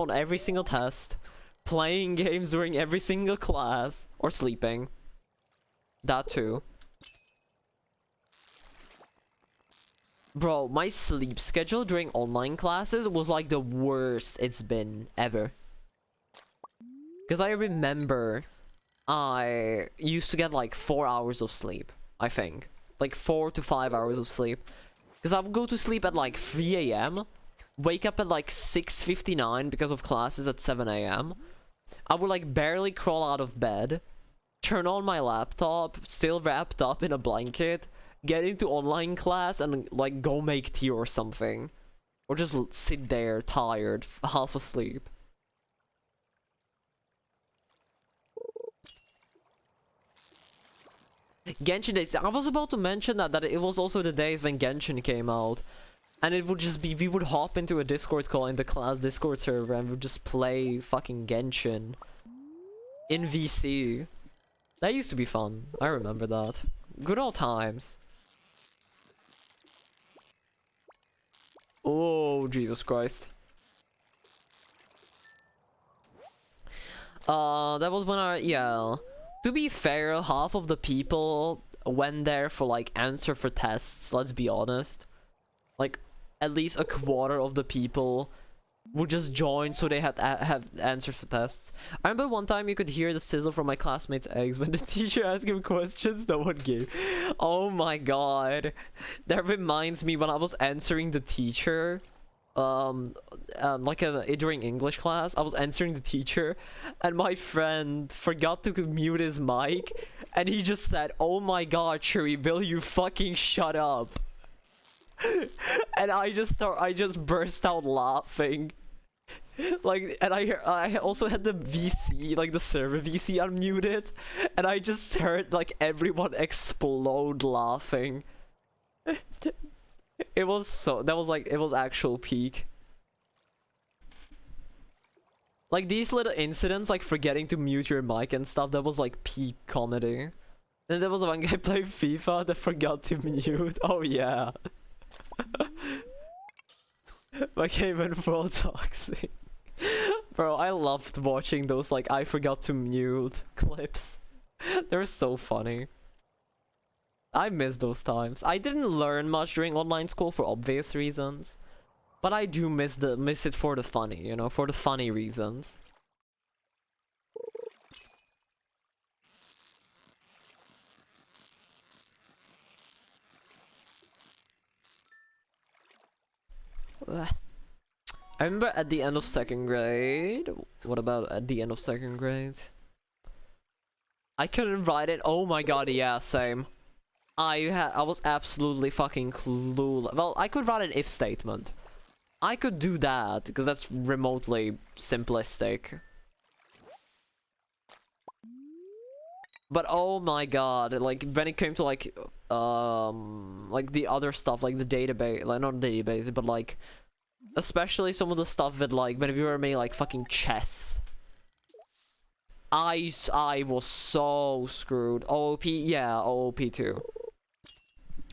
on every single test, playing games during every single class, or sleeping. That too. Bro, my sleep schedule during online classes was like the worst it's been ever. Because I remember I used to get like 4 hours of sleep, I think. Like 4 to 5 hours of sleep. Because I would go to sleep at like 3 a.m. Wake up at like 6:59 because of classes at 7 a.m. I would like barely crawl out of bed. Turn on my laptop, still wrapped up in a blanket. Get into online class and like go make tea or something. Or just sit there tired, half asleep. Genshin days. I was about to mention that it was also the days when Genshin came out. And it would just be, we would hop into a Discord call in the class Discord server and we'd just play fucking Genshin. In VC. That used to be fun. I remember that. Good old times. Oh, Jesus Christ. That was when yeah. To be fair, half of the people went there for like answer for tests, let's be honest. Like, at least a quarter of the people would just join so they had have answers for tests. I remember one time you could hear the sizzle from my classmates' eggs when the teacher asked him questions no one gave. Oh my god. That reminds me when I was answering the teacher, during English class, I was answering the teacher and my friend forgot to mute his mic and he just said, "Oh my god, Shuri, will you fucking shut up?" And I just burst out laughing. Like, and I also had the VC, like the server VC unmuted, and I just heard like everyone explode laughing. It was so, that was like, it was actual peak. Like these little incidents, like forgetting to mute your mic and stuff, that was like peak comedy. And there was one guy playing FIFA that forgot to mute. Oh yeah. My game went full toxic. Bro, I loved watching those like I forgot to mute clips. They're so funny. I miss those times. I didn't learn much during online school for obvious reasons, but I do miss it for the funny, you know, for the funny reasons. Ugh. I remember at the end of 2nd grade. What about at the end of 2nd grade? I couldn't write it. Oh my god, yeah, same. I was absolutely fucking clueless. Well, I could write an if statement. I could do that because that's remotely simplistic. But oh my god, like when it came to like the other stuff, like the database, like not database, but like especially some of the stuff that like when we were making like fucking chess. I was so screwed. OOP, yeah, OOP too.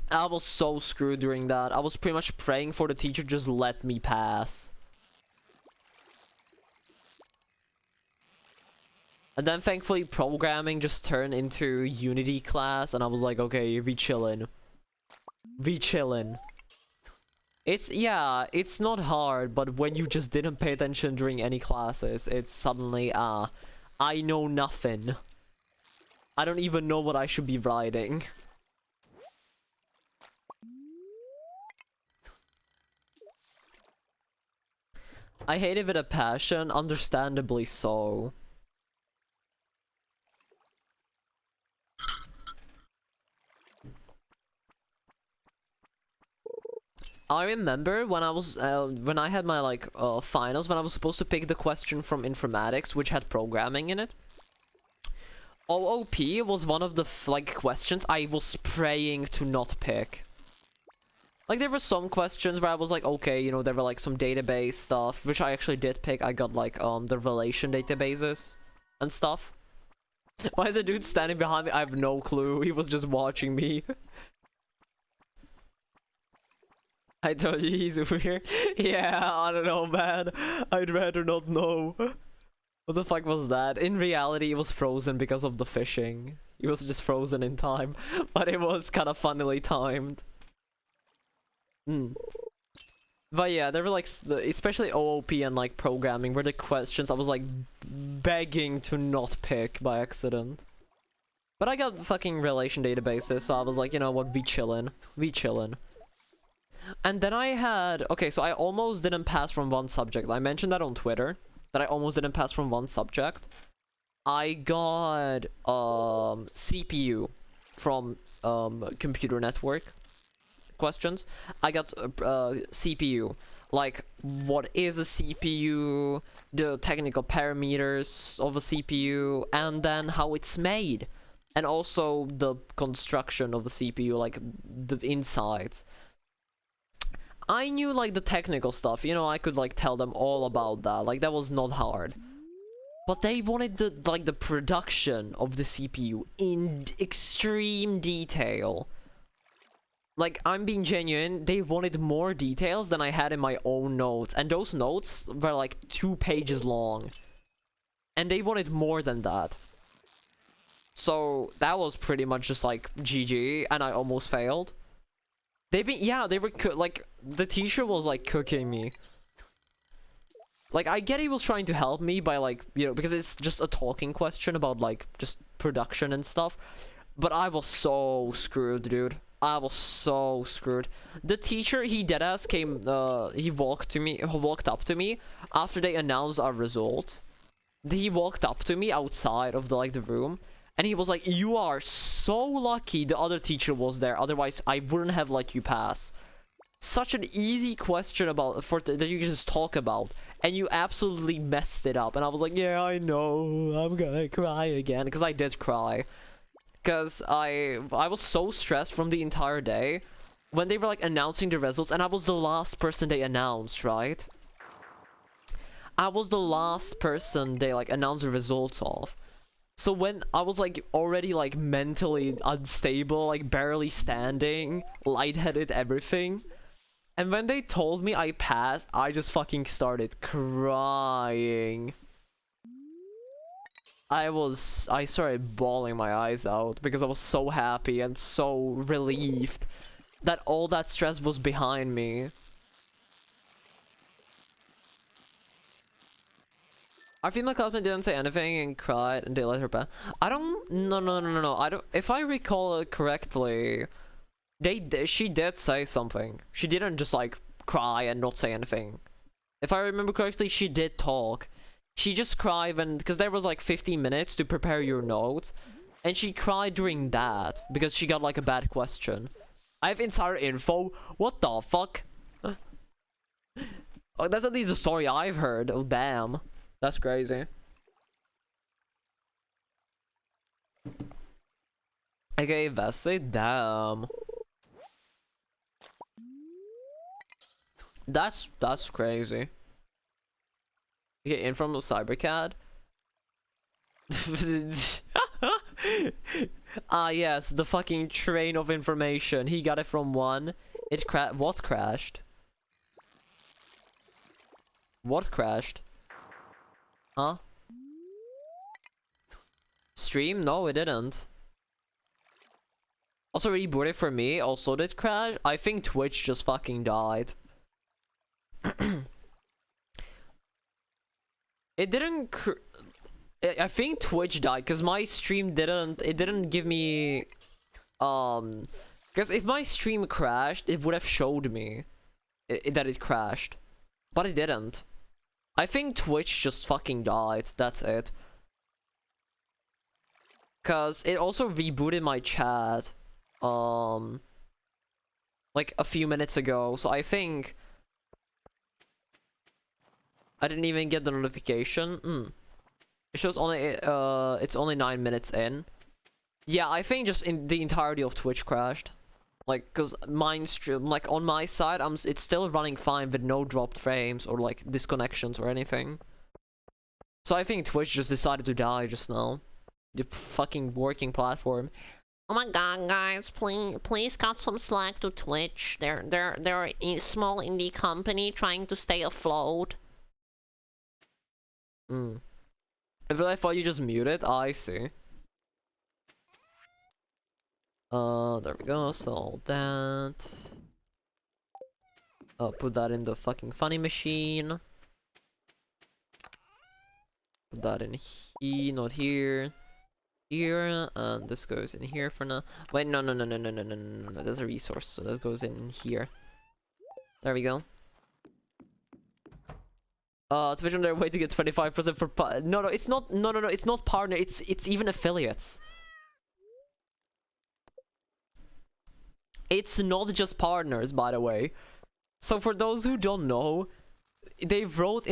I was so screwed during that. I was pretty much praying for the teacher to just let me pass. And then thankfully programming just turned into Unity class and I was like, okay, we chillin'. We chillin'. It's not hard, but when you just didn't pay attention during any classes, it's suddenly, I know nothing. I don't even know what I should be writing. I hate it with a passion, understandably so. I remember when I was when I had my like finals, when I was supposed to pick the question from informatics which had programming in it. OOP was one of the like questions I was praying to not pick. Like there were some questions where I was like, okay, you know, there were like some database stuff which I actually did pick. I got like the relation databases and stuff. Why is a dude standing behind me? I have no clue. He was just watching me. I told you he's weird. Yeah, I don't know, man. I'd rather not know. What the fuck was that? In reality, it was frozen because of the fishing. It was just frozen in time, but it was kind of funnily timed. But yeah, there were like, especially OOP and like programming, were the questions I was like begging to not pick by accident. But I got fucking relation databases, so I was like, you know what, we chillin'. We chillin'. And then I had, okay, so I almost didn't pass from one subject. I mentioned that on Twitter, that I almost didn't pass from one subject. I got CPU from computer network questions. I got CPU, like what is a CPU, the technical parameters of a CPU, and then how it's made, and also the construction of the CPU, like the insides. I knew like the technical stuff, you know, I could like tell them all about that, like that was not hard. But they wanted the like the production of the CPU in extreme detail. Like, I'm being genuine, they wanted more details than I had in my own notes, and those notes were like 2 pages long. And they wanted more than that. So that was pretty much just like GG, and I almost failed. They were like, the teacher was like cooking me. Like, I get he was trying to help me by like, you know, because it's just a talking question about like just production and stuff. But I was so screwed, dude. I was so screwed. The teacher, he deadass came, he walked up to me after they announced our results. He walked up to me outside of the room, and he was like, "You are so lucky the other teacher was there, otherwise I wouldn't have let you pass. Such an easy question that you can just talk about, and you absolutely messed it up." And I was like, "Yeah, I know, I'm gonna cry again," because I did cry. Because I was so stressed from the entire day when they were like announcing the results, and I was the last person they announced, right? I was the last person they like announced the results of. So when I was like already like mentally unstable, like barely standing, lightheaded, everything, and when they told me I passed, I just fucking started crying. I started bawling my eyes out because I was so happy and so relieved that all that stress was behind me. Our female classmate didn't say anything and cried and they let her pass. No. I don't, if I recall it correctly, she did say something. She didn't just like cry and not say anything. If I remember correctly, she did talk. She just cried because there was like 15 minutes to prepare your notes, and she cried during that because she got like a bad question. I have insider info. What the fuck? Oh, that's at least a story I've heard. Oh damn, that's crazy. Okay, Vesey, damn. That's crazy. Get in from the cybercad. Ah yes, the fucking train of information. He got it from one. What crashed? What crashed? Huh? Stream? No, it didn't. Also rebooted for me. Also did crash. I think Twitch just fucking died. It didn't I think Twitch died because my stream didn't give me because if my stream crashed, it would have showed me that it crashed, but it didn't. I think Twitch just fucking died. That's it. Cause it also rebooted my chat like a few minutes ago, so I think I didn't even get the notification. It shows only it's only 9 minutes in. Yeah, I think just in the entirety of Twitch crashed. Like, cause mine stream, like on my side, it's still running fine with no dropped frames or like disconnections or anything. So I think Twitch just decided to die just now. The fucking working platform. Oh my god, guys, please cut some slack to Twitch. They're a small indie company trying to stay afloat. I thought you just muted. I see. There we go. So that. Put that in the fucking funny machine. Put that in here, not here. Here, and this goes in here for now. Wait, no. There's a resource, so that goes in here. There we go. Twitch on their way to get 25% for no, it's not. No, it's not partner. It's even affiliates. It's not just partners, by the way. So for those who don't know, they wrote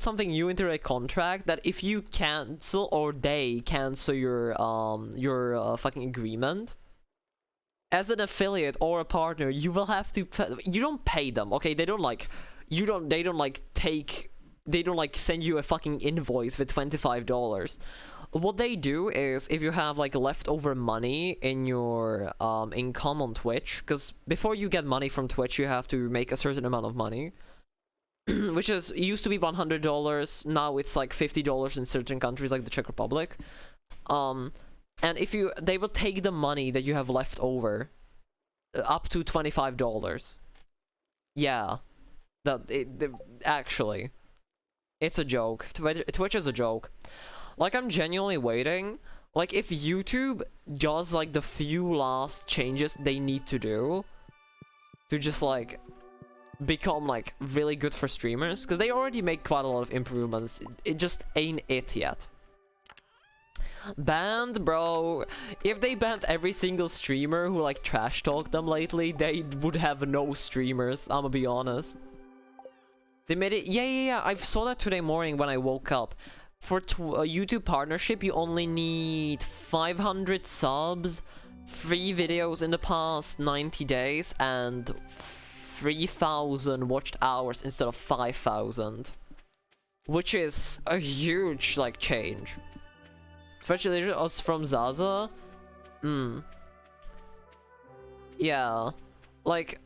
something new into their contract that if you cancel or they cancel your fucking agreement as an affiliate or a partner, you will have to you don't pay them, okay? They don't send you a fucking invoice with $25. What they do is, if you have like leftover money in your income on Twitch, because before you get money from Twitch you have to make a certain amount of money, which used to be $100, now it's like $50 in certain countries like the Czech Republic. And they will take the money that you have left over, up to $25. Yeah, actually, it's a joke. Twitch is a joke. Like, I'm genuinely waiting. Like, if YouTube does like the few last changes they need to do to just like become like really good for streamers, because they already make quite a lot of improvements, it just ain't it yet. Banned, bro. If they banned every single streamer who like trash talked them lately, they would have no streamers, I'm gonna be honest. They made it. Yeah, I saw that today morning when I woke up. For a YouTube partnership, you only need 500 subs, 3 videos in the past 90 days, and 3,000 watched hours instead of 5,000, which is a huge like change. Especially us from Zaza. Yeah, like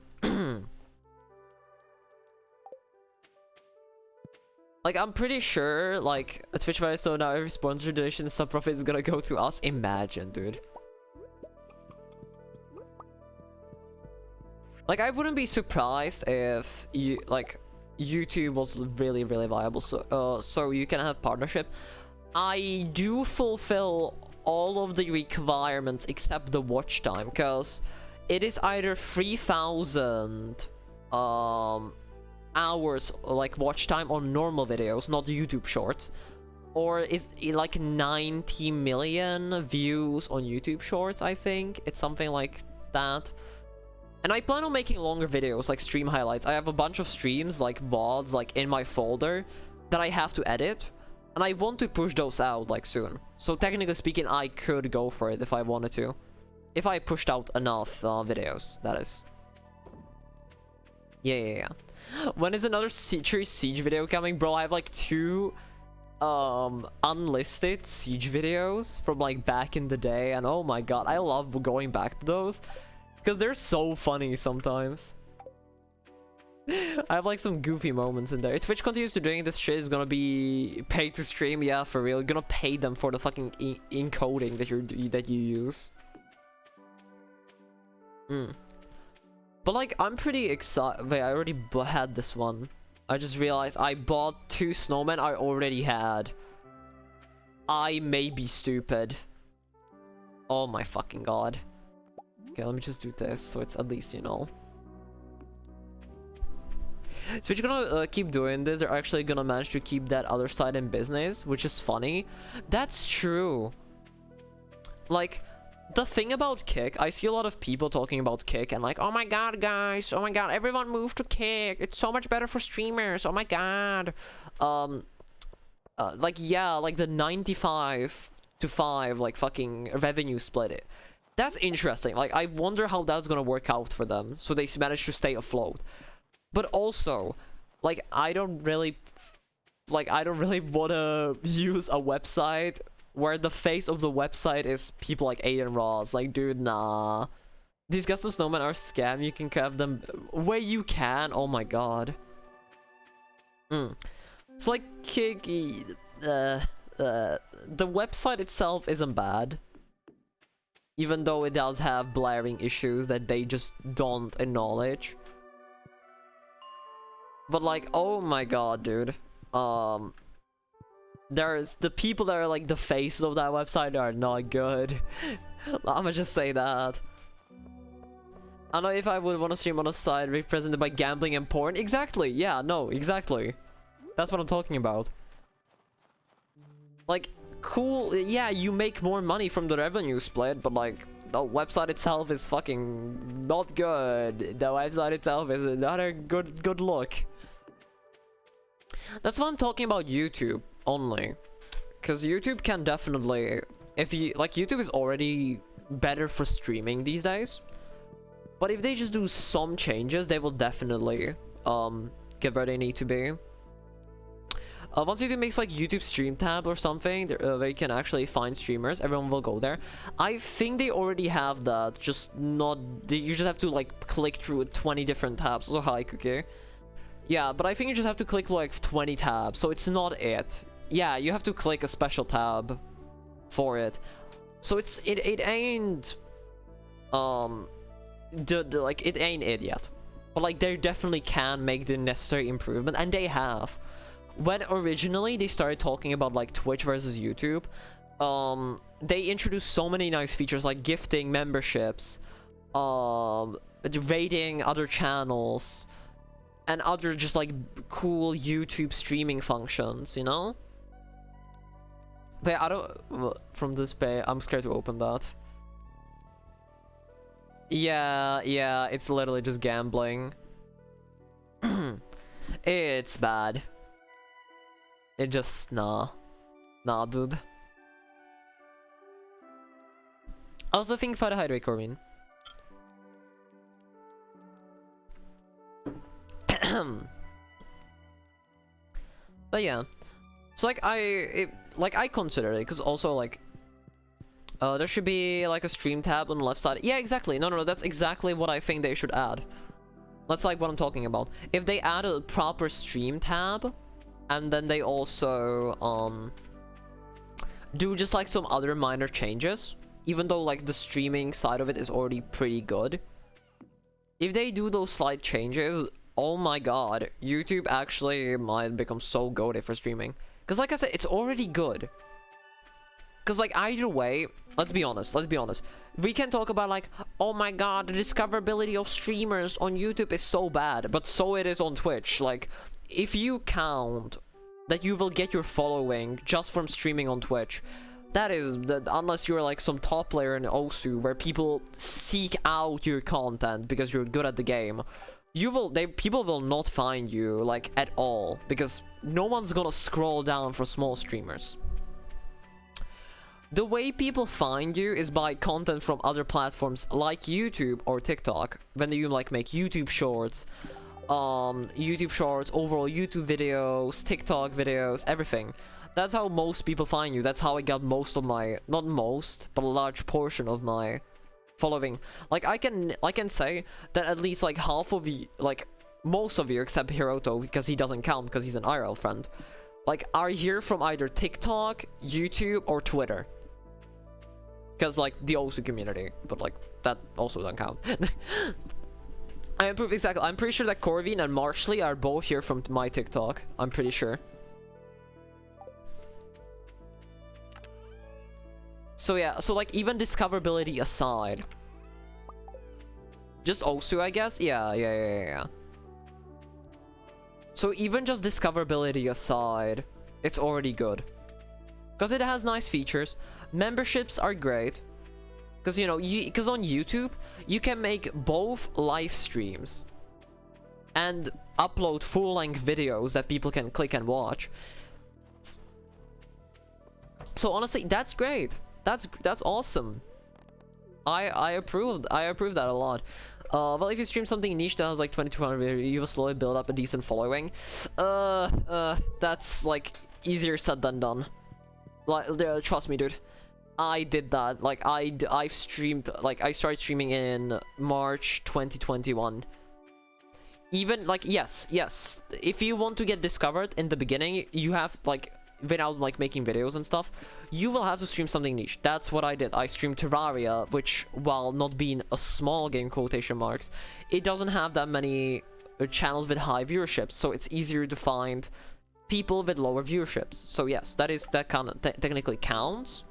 like, I'm pretty sure, like, Twitch Valley, so now every sponsor donation and sub profit is gonna go to us. Imagine, dude. Like, I wouldn't be surprised if YouTube was really, really viable, so you can have partnership. I do fulfill all of the requirements except the watch time, because it is either 3,000 hours like watch time on normal videos, not YouTube shorts, or is it like 90 million views on YouTube shorts. I think it's something like that. And I plan on making longer videos, like stream highlights. I have a bunch of streams, like VODs, like in my folder that I have to edit, and I want to push those out like soon. So technically speaking, I could go for it if I wanted to, if I pushed out enough videos, that is. Yeah. When is another Siege video coming? Bro, I have like 2 unlisted Siege videos from like back in the day, and oh my god, I love going back to those because they're so funny sometimes. I have like some goofy moments in there. If Twitch continues to doing this shit, it's gonna be paid to stream. Yeah, for real. You're gonna pay them for the fucking encoding that you use. But like, I'm pretty excited. Wait, I already had this one. I just realized I bought 2 snowmen I already had. I may be stupid. Oh my fucking god. Okay, let me just do this so it's at least, you know. Twitch gonna keep doing this. They're actually gonna manage to keep that other side in business, which is funny. That's true. Like, the thing about Kick, I see a lot of people talking about Kick and like, oh my god, guys, oh my god, everyone move to Kick. It's so much better for streamers. Oh my god. Like, yeah, like the 95-5 like fucking revenue split. That's interesting. Like, I wonder how that's gonna work out for them, so they manage to stay afloat. But also, like, I don't really wanna use a website where the face of the website is people like Aiden Ross. Like, dude, nah. These custom snowmen are scam. You can craft them where you can. Oh my god. It's like the website itself isn't bad, even though it does have blaring issues that they just don't acknowledge. But like, oh my god, dude. There's the people that are like the faces of that website are not good. I'ma just say that. I know if I would want to stream on a site represented by gambling and porn. Exactly. Yeah, no, exactly. That's what I'm talking about. Like, cool. Yeah, you make more money from the revenue split, but like, the website itself is fucking not good. The website itself is not a good look. That's why I'm talking about YouTube only. Because YouTube can definitely, if you, like, YouTube is already better for streaming these days. But if they just do some changes, they will definitely get where they need to be. Once YouTube makes like YouTube stream tab or something, where you can actually find streamers, everyone will go there. I think they already have that, just not, you just have to like click through 20 different tabs. So hi, Cookie. Yeah, but I think you just have to click like 20 tabs, so it's not it. Yeah, you have to click a special tab for it. So it ain't like it ain't it yet. But like they definitely can make the necessary improvement, and they have. When originally they started talking about like Twitch versus YouTube, they introduced so many nice features like gifting memberships, rating other channels, and other just like cool YouTube streaming functions, you know? But I don't, from this pay, I'm scared to open that. Yeah, it's literally just gambling. It's bad. It just, nah, dude. I also think for the hydrate, Corbin. But yeah, so like I consider it, because also like there should be like a stream tab on the left side. Yeah, exactly. No, that's exactly what I think they should add. That's like what I'm talking about. If they add a proper stream tab, and then they also do just like some other minor changes, even though like the streaming side of it is already pretty good. If they do those slight changes, oh my god, YouTube actually might become so goated for streaming. Because like I said, it's already good. Because like either way, let's be honest. We can talk about like, oh my god, the discoverability of streamers on YouTube is so bad, but so it is on Twitch. Like, if you count that you will get your following just from streaming on Twitch, that is, unless you're like some top player in Osu where people seek out your content because you're good at the game, people will not find you like at all, because no one's gonna scroll down for small streamers. The way people find you is by content from other platforms like YouTube or TikTok. When you like make YouTube shorts, overall YouTube videos, TikTok videos, everything. That's how most people find you. That's how I got most of my, not most, but a large portion of my following. Like I can say that at least like half of you, like most of you except Hiroto, because he doesn't count because he's an IRL friend, like are here from either TikTok, YouTube, or Twitter. Because like the Osu community, but like that also doesn't count. I'm pretty sure that Corvin and Marshley are both here from my TikTok. I'm pretty sure. So yeah, so like even discoverability aside, just Osu, I guess. Yeah. So even just discoverability aside, it's already good. Because it has nice features. Memberships are great. Because, you know, because on YouTube, you can make both live streams and upload full-length videos that people can click and watch. So honestly, that's great. That's awesome. I approve that a lot. Well, if you stream something niche that has like 2200 videos, you will slowly build up a decent following. That's like easier said than done. Like, trust me, dude. I did that. Like, I've streamed, like, I started streaming in March 2021. Even, like, yes. If you want to get discovered in the beginning, you have, like, without, like, making videos and stuff, you will have to stream something niche. That's what I did. I streamed Terraria, which, while not being a small game, quotation marks, it doesn't have that many channels with high viewerships, so it's easier to find people with lower viewerships. So yes, that kind of technically counts.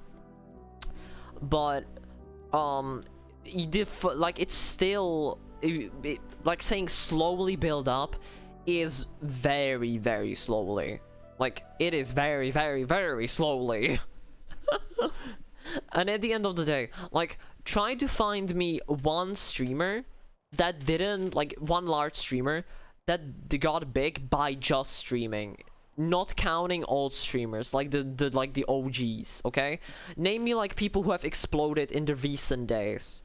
But like, it's still like, saying slowly build up is very, very slowly. Like, it is very, very, very slowly. And at the end of the day, like, try to find me one streamer that didn't, like, one large streamer that got big by just streaming, not counting old streamers, like the OGs. Okay, name me, like, people who have exploded in the recent days.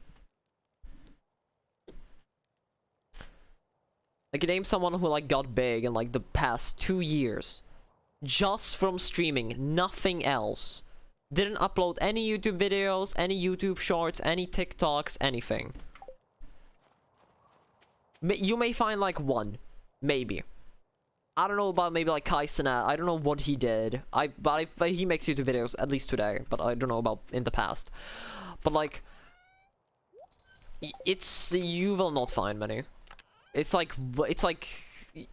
Like, name someone who, like, got big in, like, the past 2 years just from streaming, nothing else. Didn't upload any YouTube videos, any YouTube shorts, any TikToks, anything. You may find, like, one, maybe. I don't know about, maybe, like, Kai Cenat. I don't know what he did. But he makes YouTube videos, at least today. But I don't know about in the past. But, like, you will not find many. It's like,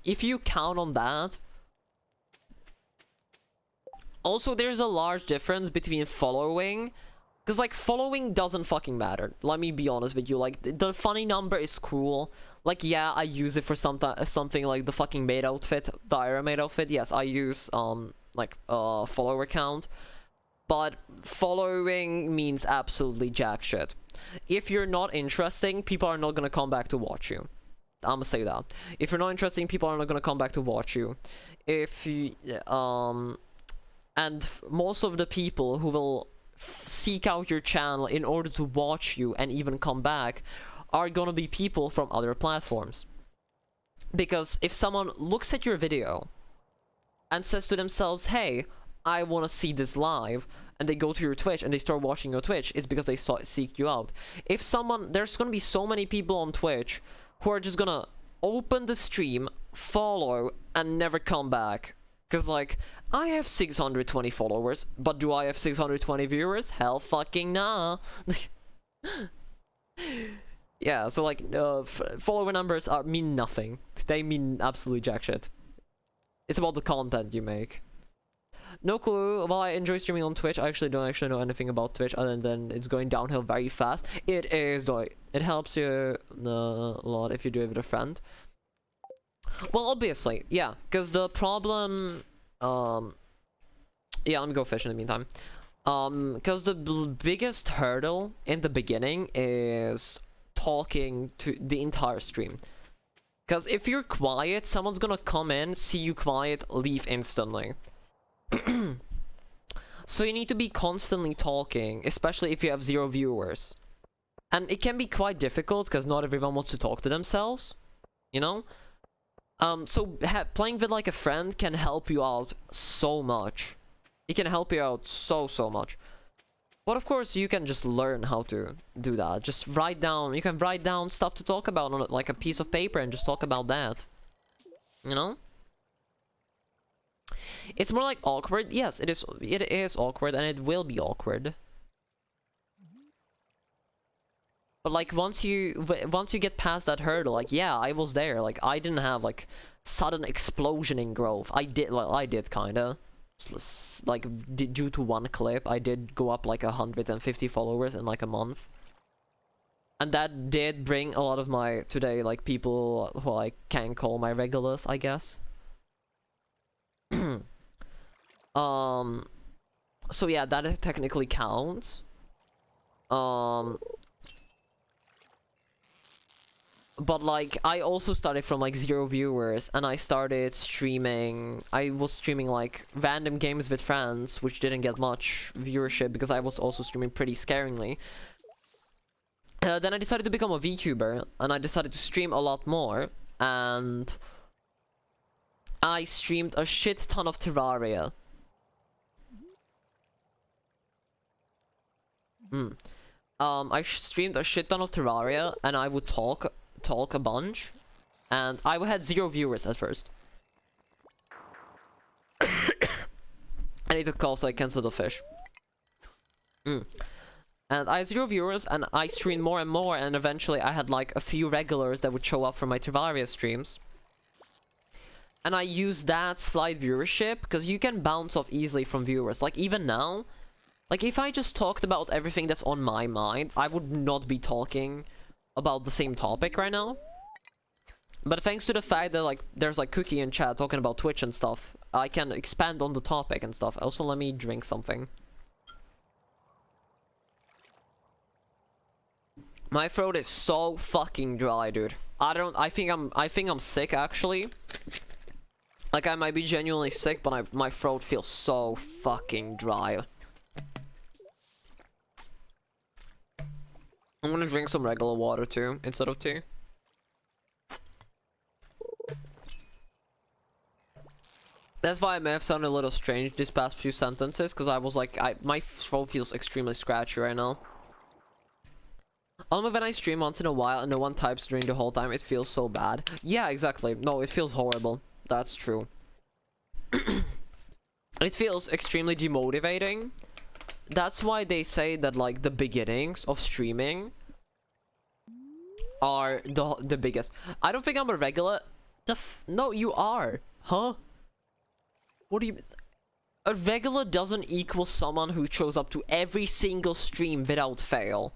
if you count on that. Also, there's a large difference between following. Because, like, following doesn't fucking matter. Let me be honest with you. Like, the funny number is cool. Like, yeah, I use it for something like the fucking maid outfit, the Iron Maid outfit. Yes, I use, like, follower count. But following means absolutely jack shit. If you're not interesting, people are not gonna come back to watch you. I'm gonna say that. If you're not interesting, people are not gonna come back to watch you. If you, and most of the people who will seek out your channel in order to watch you and even come back are gonna be people from other platforms. Because if someone looks at your video and says to themselves, hey, I want to see this live, and they go to your Twitch and they start watching your Twitch, it's because they seek you out. If someone, there's gonna be so many people on Twitch who are just gonna open the stream, follow, and never come back. Because, like, I have 620 followers, but do I have 620 viewers? Hell fucking nah. Yeah, so, like, follower numbers mean nothing. They mean absolute jack shit. It's about the content you make. No clue. While I enjoy streaming on Twitch, I actually don't actually know anything about Twitch other than it's going downhill very fast. It is, though. It helps you a lot if you do it with a friend. Well, obviously, yeah, because the problem, yeah, let me go fish in the meantime. Because the biggest hurdle in the beginning is talking to the entire stream. Because if you're quiet, someone's gonna come in, see you quiet, leave instantly. So you need to be constantly talking, especially if you have 0 viewers. And it can be quite difficult because not everyone wants to talk to themselves, you know? So playing with, like, a friend can help you out so much. It can help you out so much. But of course, you can just learn how to do that. Just write down, you can write down stuff to talk about on, like, a piece of paper and just talk about that. You know? It's more like awkward. Yes, it is awkward, and it will be awkward. But, like, once you get past that hurdle, like, yeah, I was there. Like, I didn't have, like, sudden explosion in growth. I did kinda. Like, due to one clip, I did go up, like, 150 followers in, like, a month. And that did bring a lot of my, today, like, people who I can call my regulars, I guess. So yeah, that technically counts. But, like, I also started from, like, 0 viewers, and I started streaming. I was streaming, like, random games with friends, which didn't get much viewership because I was also streaming pretty scaringly. Then I decided to become a VTuber, and I decided to stream a lot more, and I streamed a shit ton of Terraria. I streamed a shit ton of Terraria, and I would talk a bunch, and I had 0 viewers at first. I need to call so I cancel the fish. And I had 0 viewers, and I streamed more and more, and eventually I had like a few regulars that would show up for my Terraria streams. And I used that slight viewership, because you can bounce off easily from viewers. Like even now, like if I just talked about everything that's on my mind, I would not be talking about the same topic right now. But thanks to the fact that like there's like Cookie in chat talking about Twitch and stuff, I can expand on the topic and stuff. Also, let me drink something. My throat is so fucking dry, dude. I think I'm sick actually. Like I might be genuinely sick, but my throat feels so fucking dry. I'm gonna drink some regular water too, instead of tea. That's why I may have sounded a little strange these past few sentences, because I was like, my throat feels extremely scratchy right now. Only when I stream once in a while and no one types during the whole time, it feels so bad. Yeah, exactly. No, it feels horrible. That's true. It feels extremely demotivating. That's why they say that like the beginnings of streaming are the biggest. I don't think I'm a regular. No, you are. Huh? What do you... A regular doesn't equal someone who shows up to every single stream without fail.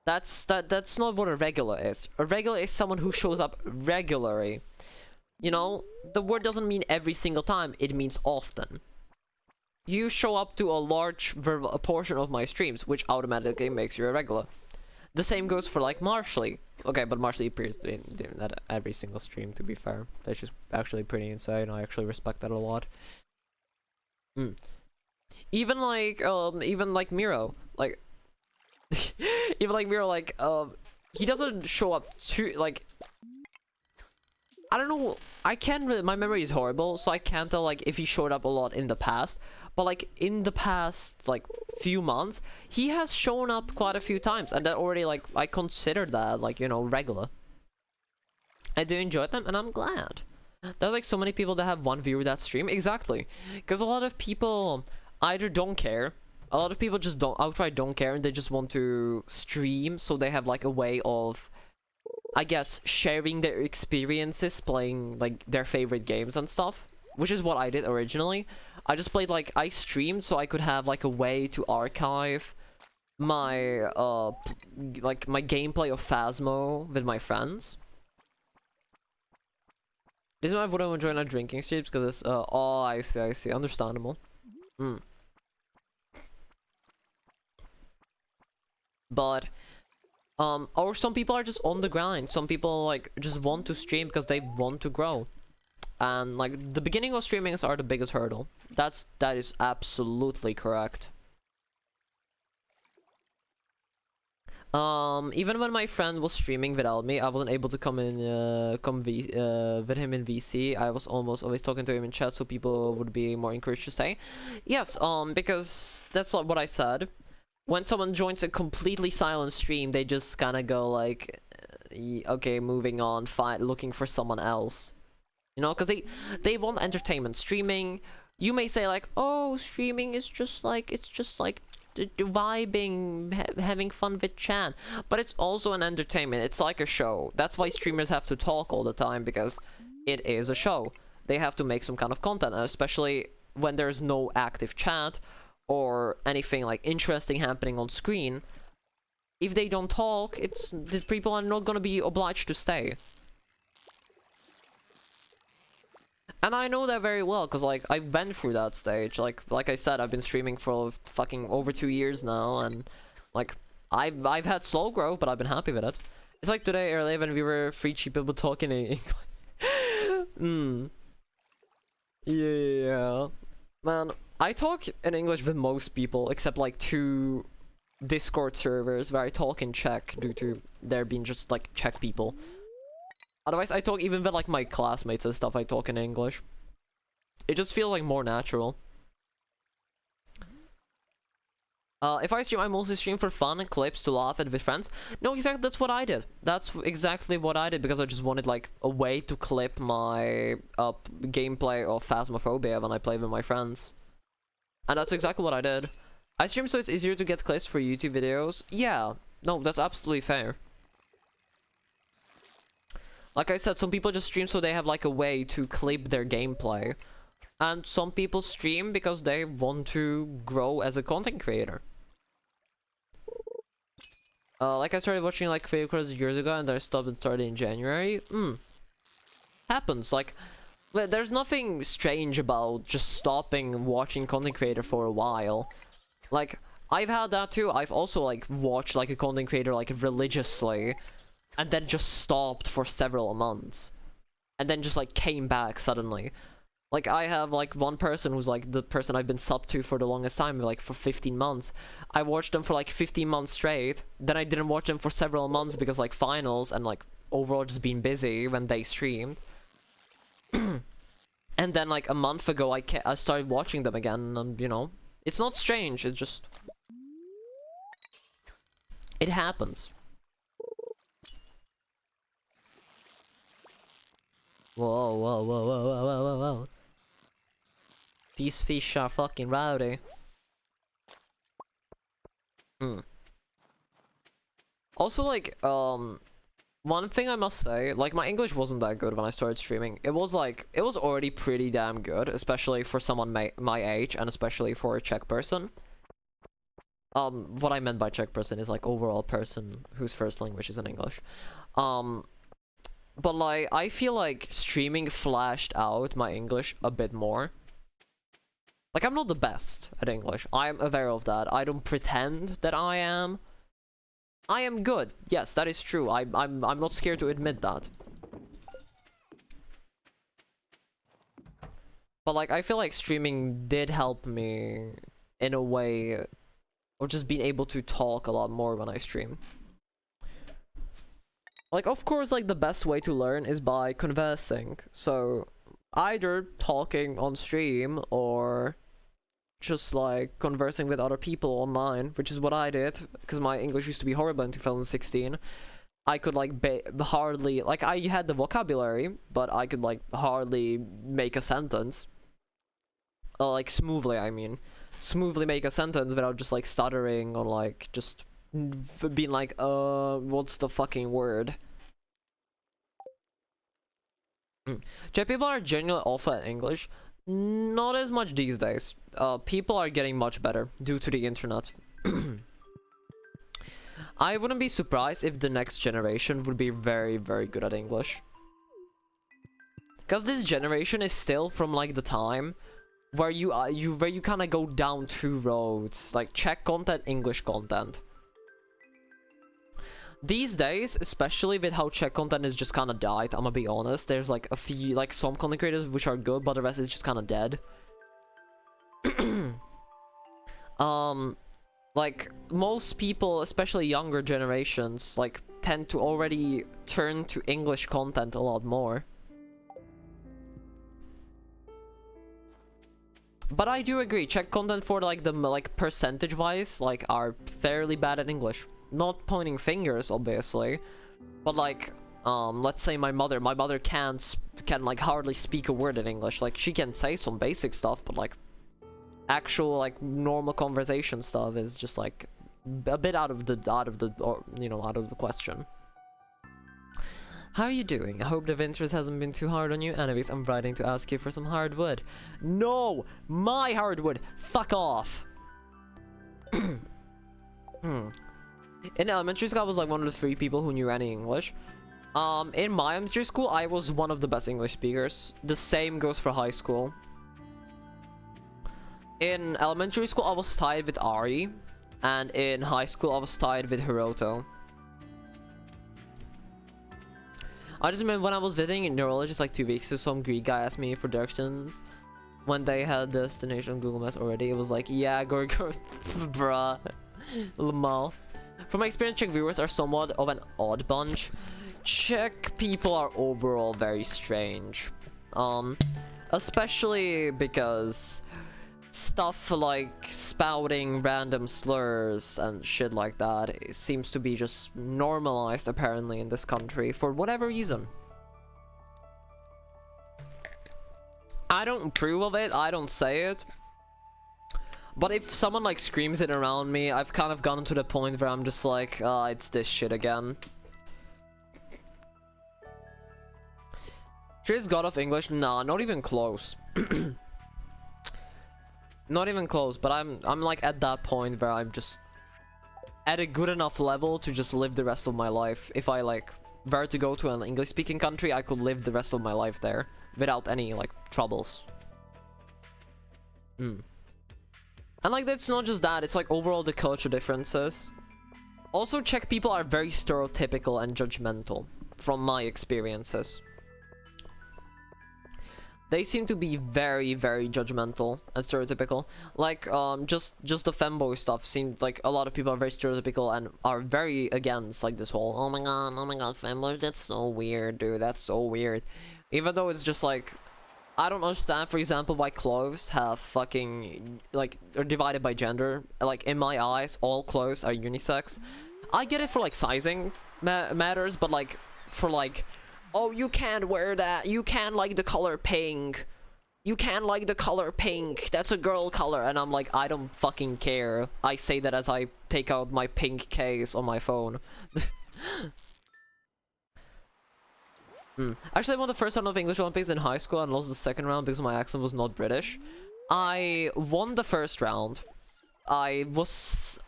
That's not what a regular is. A regular is someone who shows up regularly. You know, the word doesn't mean every single time, it means often. You show up to a large portion of my streams, which automatically makes you a regular. The same goes for like Marshally. Okay, but Marshally appears in that every single stream, to be fair. That's just actually pretty insane. I actually respect that a lot. Even like Miro, like even like Miro, like he doesn't show up to like, I don't know, I can't really, my memory is horrible, so I can't tell like if he showed up a lot in the past, but like in the past like few months he has shown up quite a few times, and that already like I consider that like, you know, regular. I do enjoy them and I'm glad. There's like so many people that have one viewer that stream. Exactly, because a lot of people either don't care, a lot of people just outright don't care, and they just want to stream so they have like a way of, I guess, sharing their experiences playing like their favorite games and stuff, which is what I did originally. I just played like, I streamed so I could have like a way to archive my like my gameplay of Phasmo with my friends. This is why I wouldn't enjoy not drinking streams, because it's oh, I see, understandable. But or some people are just on the grind. Some people like just want to stream because they want to grow, and like the beginning of streamings are the biggest hurdle. That is absolutely correct. Even when my friend was streaming without me, I wasn't able to come in with him in VC. I was almost always talking to him in chat, so people would be more encouraged to stay. Yes, because that's not what I said. When someone joins a completely silent stream, they just kind of go like, okay, moving on, looking for someone else. You know, because they want entertainment. Streaming, you may say like, oh, streaming is just like, it's just like vibing, having fun with chat, but it's also an entertainment. It's like a show. That's why streamers have to talk all the time, because it is a show. They have to make some kind of content, especially when there's no active chat or anything like interesting happening on screen. If they don't talk, the people are not gonna be obliged to stay. And I know that very well, because like I went through that stage. Like I said, I've been streaming for fucking over 2 years now, and like I've had slow growth, but I've been happy with it. It's like today earlier when we were 3 cheap people talking in English. Yeah. Man, I talk in English with most people, except like 2 Discord servers where I talk in Czech due to there being just like Czech people. Otherwise, I talk even with like my classmates and stuff, I talk in English. It just feels like more natural. If I stream, I mostly stream for fun and clips to laugh at with friends. No, exactly, that's what I did. That's exactly what I did, because I just wanted, like, a way to clip my gameplay of Phasmophobia when I played with my friends. And that's exactly what I did. I stream so it's easier to get clips for YouTube videos. Yeah, no, that's absolutely fair. Like I said, some people just stream so they have, like, a way to clip their gameplay. And some people stream because they want to grow as a content creator. Like I started watching like video creators years ago and then I stopped and started in January. Happens. Like, there's nothing strange about just stopping watching content creator for a while. Like, I've had that too. I've also like watched like a content creator like religiously and then just stopped for several months. And then just like came back suddenly. Like, I have, like, one person who's, like, the person I've been sub to for the longest time, like, for 15 months. I watched them for, like, 15 months straight. Then I didn't watch them for several months because, like, finals and, like, overall just being busy when they streamed. And then, like, a month ago, I started watching them again, and, you know, it's not strange, it's just... It happens. Whoa, whoa, whoa, whoa, whoa, whoa, whoa, whoa. These fish are fucking rowdy. Also, like, one thing I must say, like, my English wasn't that good when I started streaming. It was, like, it was already pretty damn good, especially for someone my age, and especially for a Czech person. What I meant by Czech person is, like, overall person whose first language isn't English. But, like, I feel like streaming flashed out my English a bit more. Like, I'm not the best at English. I'm aware of that. I don't pretend that I am. I am good. Yes, that is true. I'm not scared to admit that. But, like, I feel like streaming did help me in a way of just being able to talk a lot more when I stream. Like, of course, like, the best way to learn is by conversing. So, either talking on stream or just like conversing with other people online, which is what I did because my English used to be horrible in 2016. I could like hardly, like, I had the vocabulary, but I could like hardly make a sentence. Like smoothly, I mean, smoothly make a sentence without just like stuttering or like just being like, what's the fucking word? Czech people are genuinely awful at English. Not as much these days. People are getting much better due to the internet. I wouldn't be surprised if the next generation would be very, very good at English. Because this generation is still from like the time where you kind of go down two roads, like Czech content, English content. These days, especially with how Czech content is just kind of died, I'm gonna be honest, there's like a few, like some content creators which are good, but the rest is just kind of dead. Like most people, especially younger generations, like tend to already turn to English content a lot more. But I do agree, Czech content for like the percentage wise, like are fairly bad at English. Not pointing fingers, obviously, but like, let's say my mother can like hardly speak a word in English. Like she can say some basic stuff, but like actual like normal conversation stuff is just like a bit out of the question. How are you doing? I hope the winters hasn't been too hard on you. Anyways, I'm writing to ask you for some hardwood. No, my hardwood. Fuck off. In elementary school, I was like one of the 3 people who knew any English. In my elementary school, I was one of the best English speakers. The same goes for high school. In elementary school, I was tied with Ari, and in high school, I was tied with Hiroto. I just remember when I was visiting a neurologist like 2 weeks ago, some Greek guy asked me for directions. When they had the destination on Google Maps already, it was like, yeah, go, bruh. Lamal. From my experience, Czech viewers are somewhat of an odd bunch. Czech people are overall very strange. Especially because stuff like spouting random slurs and shit like that, it seems to be just normalized apparently in this country for whatever reason. I don't approve of it, I don't say it. But if someone like screams it around me, I've kind of gotten to the point where I'm just like, it's this shit again. She's God of English? Nah, not even close. Not even close, but I'm like at that point where I'm just at a good enough level to just live the rest of my life. If I like were to go to an English speaking country, I could live the rest of my life there without any like troubles. And like it's not just that, it's like overall the culture differences. Also, Czech people are very stereotypical and judgmental from my experiences. They seem to be very, very judgmental and stereotypical. Like, just the femboy stuff seems like a lot of people are very stereotypical and are very against, like, this whole, oh my god, femboy, that's so weird, dude, that's so weird. Even though it's just like, I don't understand, for example, why clothes have fucking, like, are divided by gender. Like, in my eyes, all clothes are unisex. I get it for, like, sizing matters, but, like, for, like, oh, you can't wear that. You can't like the color pink. You can't like the color pink. That's a girl color. And I'm like, I don't fucking care. I say that as I take out my pink case on my phone. Actually, I won the first round of English Olympics in high school and lost the second round because my accent was not British. I won the first round. I was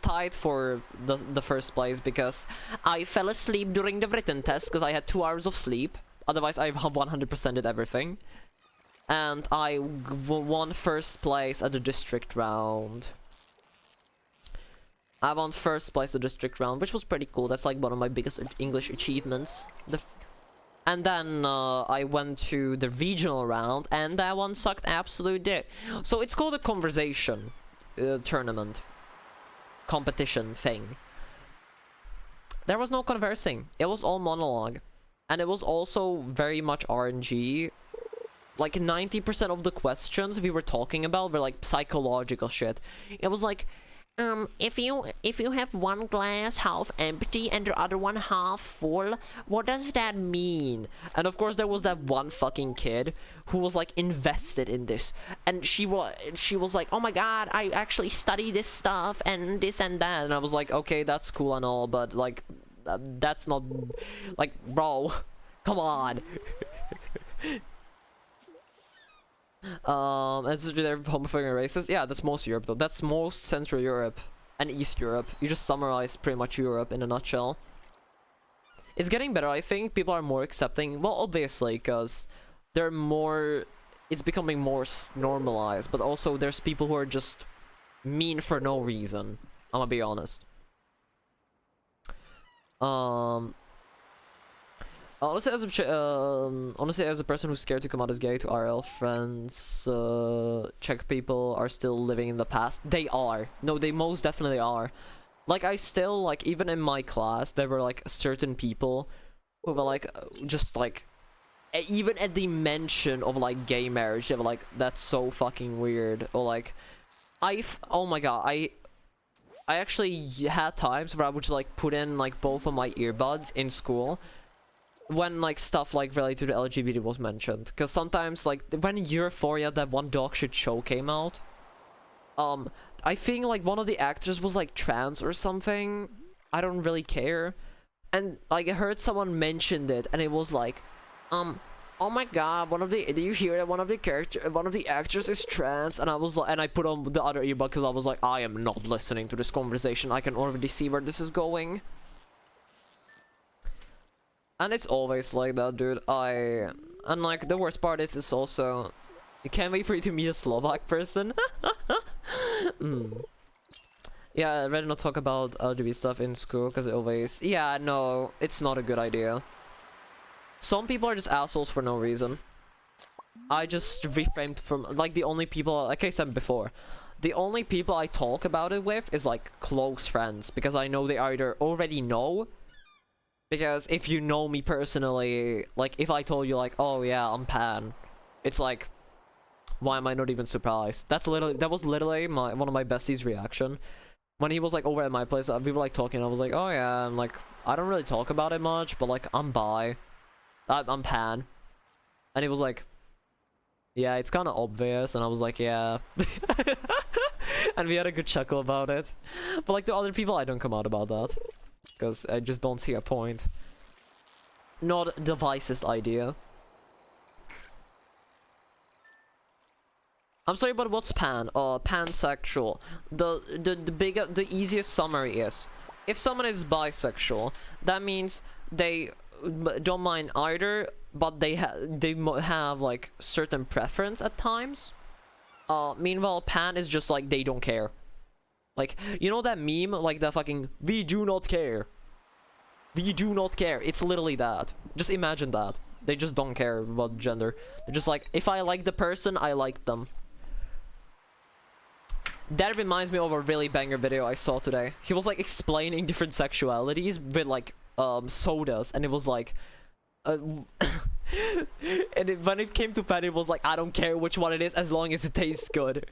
tied for the first place because I fell asleep during the written test because I had 2 hours of sleep. Otherwise, I 100%ed everything. And I won first place at the district round. I won first place at the district round, which was pretty cool. That's like one of my biggest English achievements. And then I went to the regional round, and that one sucked absolute dick. So it's called a conversation tournament. Competition thing. There was no conversing. It was all monologue. And it was also very much RNG. Like 90% of the questions we were talking about were like psychological shit. It was like, if you have one glass half empty and the other one half full, what does that mean? And of course there was that one fucking kid who was like invested in this, and she was like, oh my god, I actually study this stuff and this and that. And I was like, okay, that's cool and all, but like that's not like, bro, come on. They're homophobic and racist. Yeah, that's most Europe though. That's most Central Europe and East Europe. You just summarized pretty much Europe in a nutshell. It's getting better, I think. People are more accepting. Well, obviously, because they're more... It's becoming more normalized. But also, there's people who are just mean for no reason. I'm gonna be honest. Honestly, as a person who's scared to come out as gay to RL friends, Czech people are still living in the past. They are. No, they most definitely are. Like, I still, like, even in my class, there were, like, certain people who were, like, just, like, even at the mention of, like, gay marriage, they were like, that's so fucking weird. Or, like, oh my god, I actually had times where I would just, like, put in, like, both of my earbuds in school when like stuff like related to the LGBT was mentioned, because sometimes like when Euphoria that one dog shit show came out, I think like one of the actors was like trans or something. I don't really care, and like I heard someone mentioned it, and it was like, oh my god, did you hear that one of the actors is trans? And I was like, and I put on the other earbud because I was like, I am not listening to this conversation. I can already see where this is going. And it's always like that, dude. And like the worst part is, it's also, I can't wait for you to meet a Slovak person. Yeah, I'd rather not talk about LGBT stuff in school because it always, yeah, no, it's not a good idea. Some people are just assholes for no reason. I just reframed from, like, the only people, like I said before, the only people I talk about it with is like close friends, because I know they either already know. Because if you know me personally, like, if I told you, like, oh yeah, I'm pan, it's like, why am I not even surprised? That was literally one of my besties' reaction. When he was like over at my place, we were like talking, I was like, oh yeah, I'm like, I don't really talk about it much, but like, I'm bi. I'm pan. And he was like, yeah, it's kind of obvious, and I was like, yeah. And we had a good chuckle about it. But like the other people, I don't come out about that. Because I just don't see a point. Not the wisest idea. I'm sorry, but what's pan? Pansexual. The easiest summary is, if someone is bisexual, that means they don't mind either, but they have like certain preference at times. Meanwhile, pan is just like they don't care. Like, you know that meme, like that fucking "we do not care." We do not care. It's literally that. Just imagine that. They just don't care about gender. They're just like, if I like the person, I like them. That reminds me of a really banger video I saw today. He was like explaining different sexualities with like sodas, and it was like and when it came to pan, it was like, I don't care which one it is as long as it tastes good.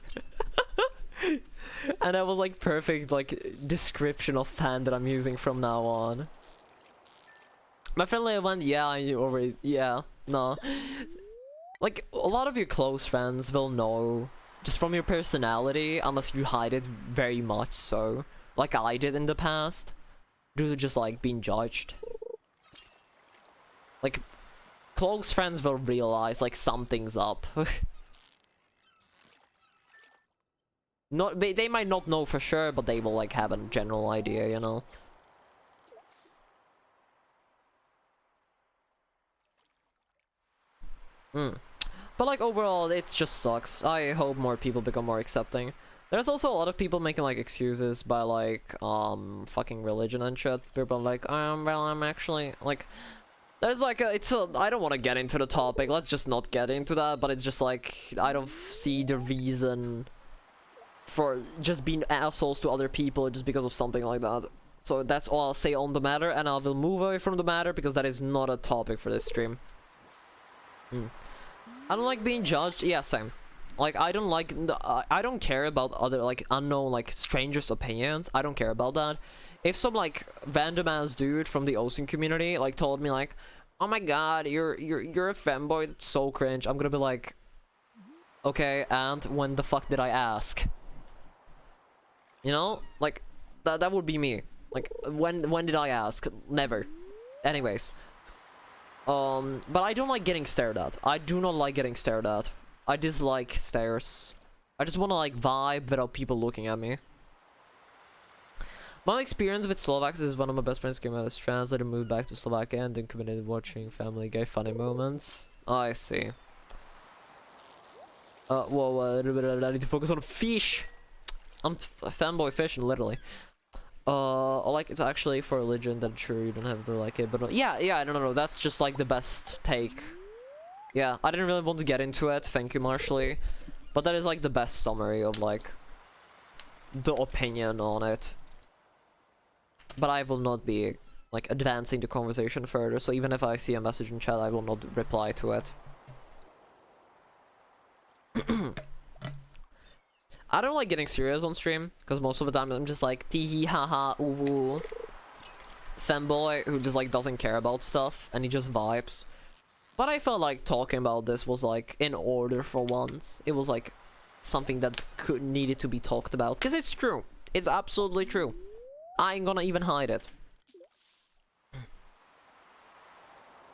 And that was like perfect like description of pan that I'm using from now on. My friend went, yeah, I already, yeah, no. Like, a lot of your close friends will know just from your personality, unless you hide it very much so. Like I did in the past. Due to just, like, being judged. Like, close friends will realize, like, something's up. They might not know for sure, but they will, like, have a general idea, you know? But like overall, it just sucks. I hope more people become more accepting. There's also a lot of people making like excuses by like fucking religion and shit. People are like, well, I'm actually like, there's like I don't want to get into the topic. Let's just not get into that. But it's just like, I don't see the reason for just being assholes to other people just because of something like that. So that's all I'll say on the matter, and I will move away from the matter because that is not a topic for this stream. I don't like being judged. Yeah, same. Like, I don't like I don't care about other like unknown like strangers' opinions. I don't care about that. If some like random ass dude from the Ocean community like told me like, oh my god, you're a femboy, that's so cringe, I'm gonna be like, okay, and when the fuck did I ask? You know, like that would be me. Like, when did I ask? Never. Anyways. But I don't like getting stared at. I do not like getting stared at. I dislike stares. I just want to like vibe without people looking at me. My experience with Slovaks is one of my best friends came out as trans, later moved back to Slovakia and then committed watching Family Guy funny moments. Oh, I see. Whoa, I need to focus on fish. I'm fanboy fishing, literally. Like, it's actually for religion, then sure, you don't have to like it, but no, yeah, I don't know, that's just like the best take. Yeah, I didn't really want to get into it, thank you, Marshally, but that is like the best summary of like the opinion on it. But I will not be like advancing the conversation further, so even if I see a message in chat, I will not reply to it. I don't like getting serious on stream, because most of the time I'm just like, tee haha, ooh, femboy who just like doesn't care about stuff, and he just vibes. But I felt like talking about this was like in order for once. It was like something that needed to be talked about, because it's true. It's absolutely true. I ain't gonna even hide it.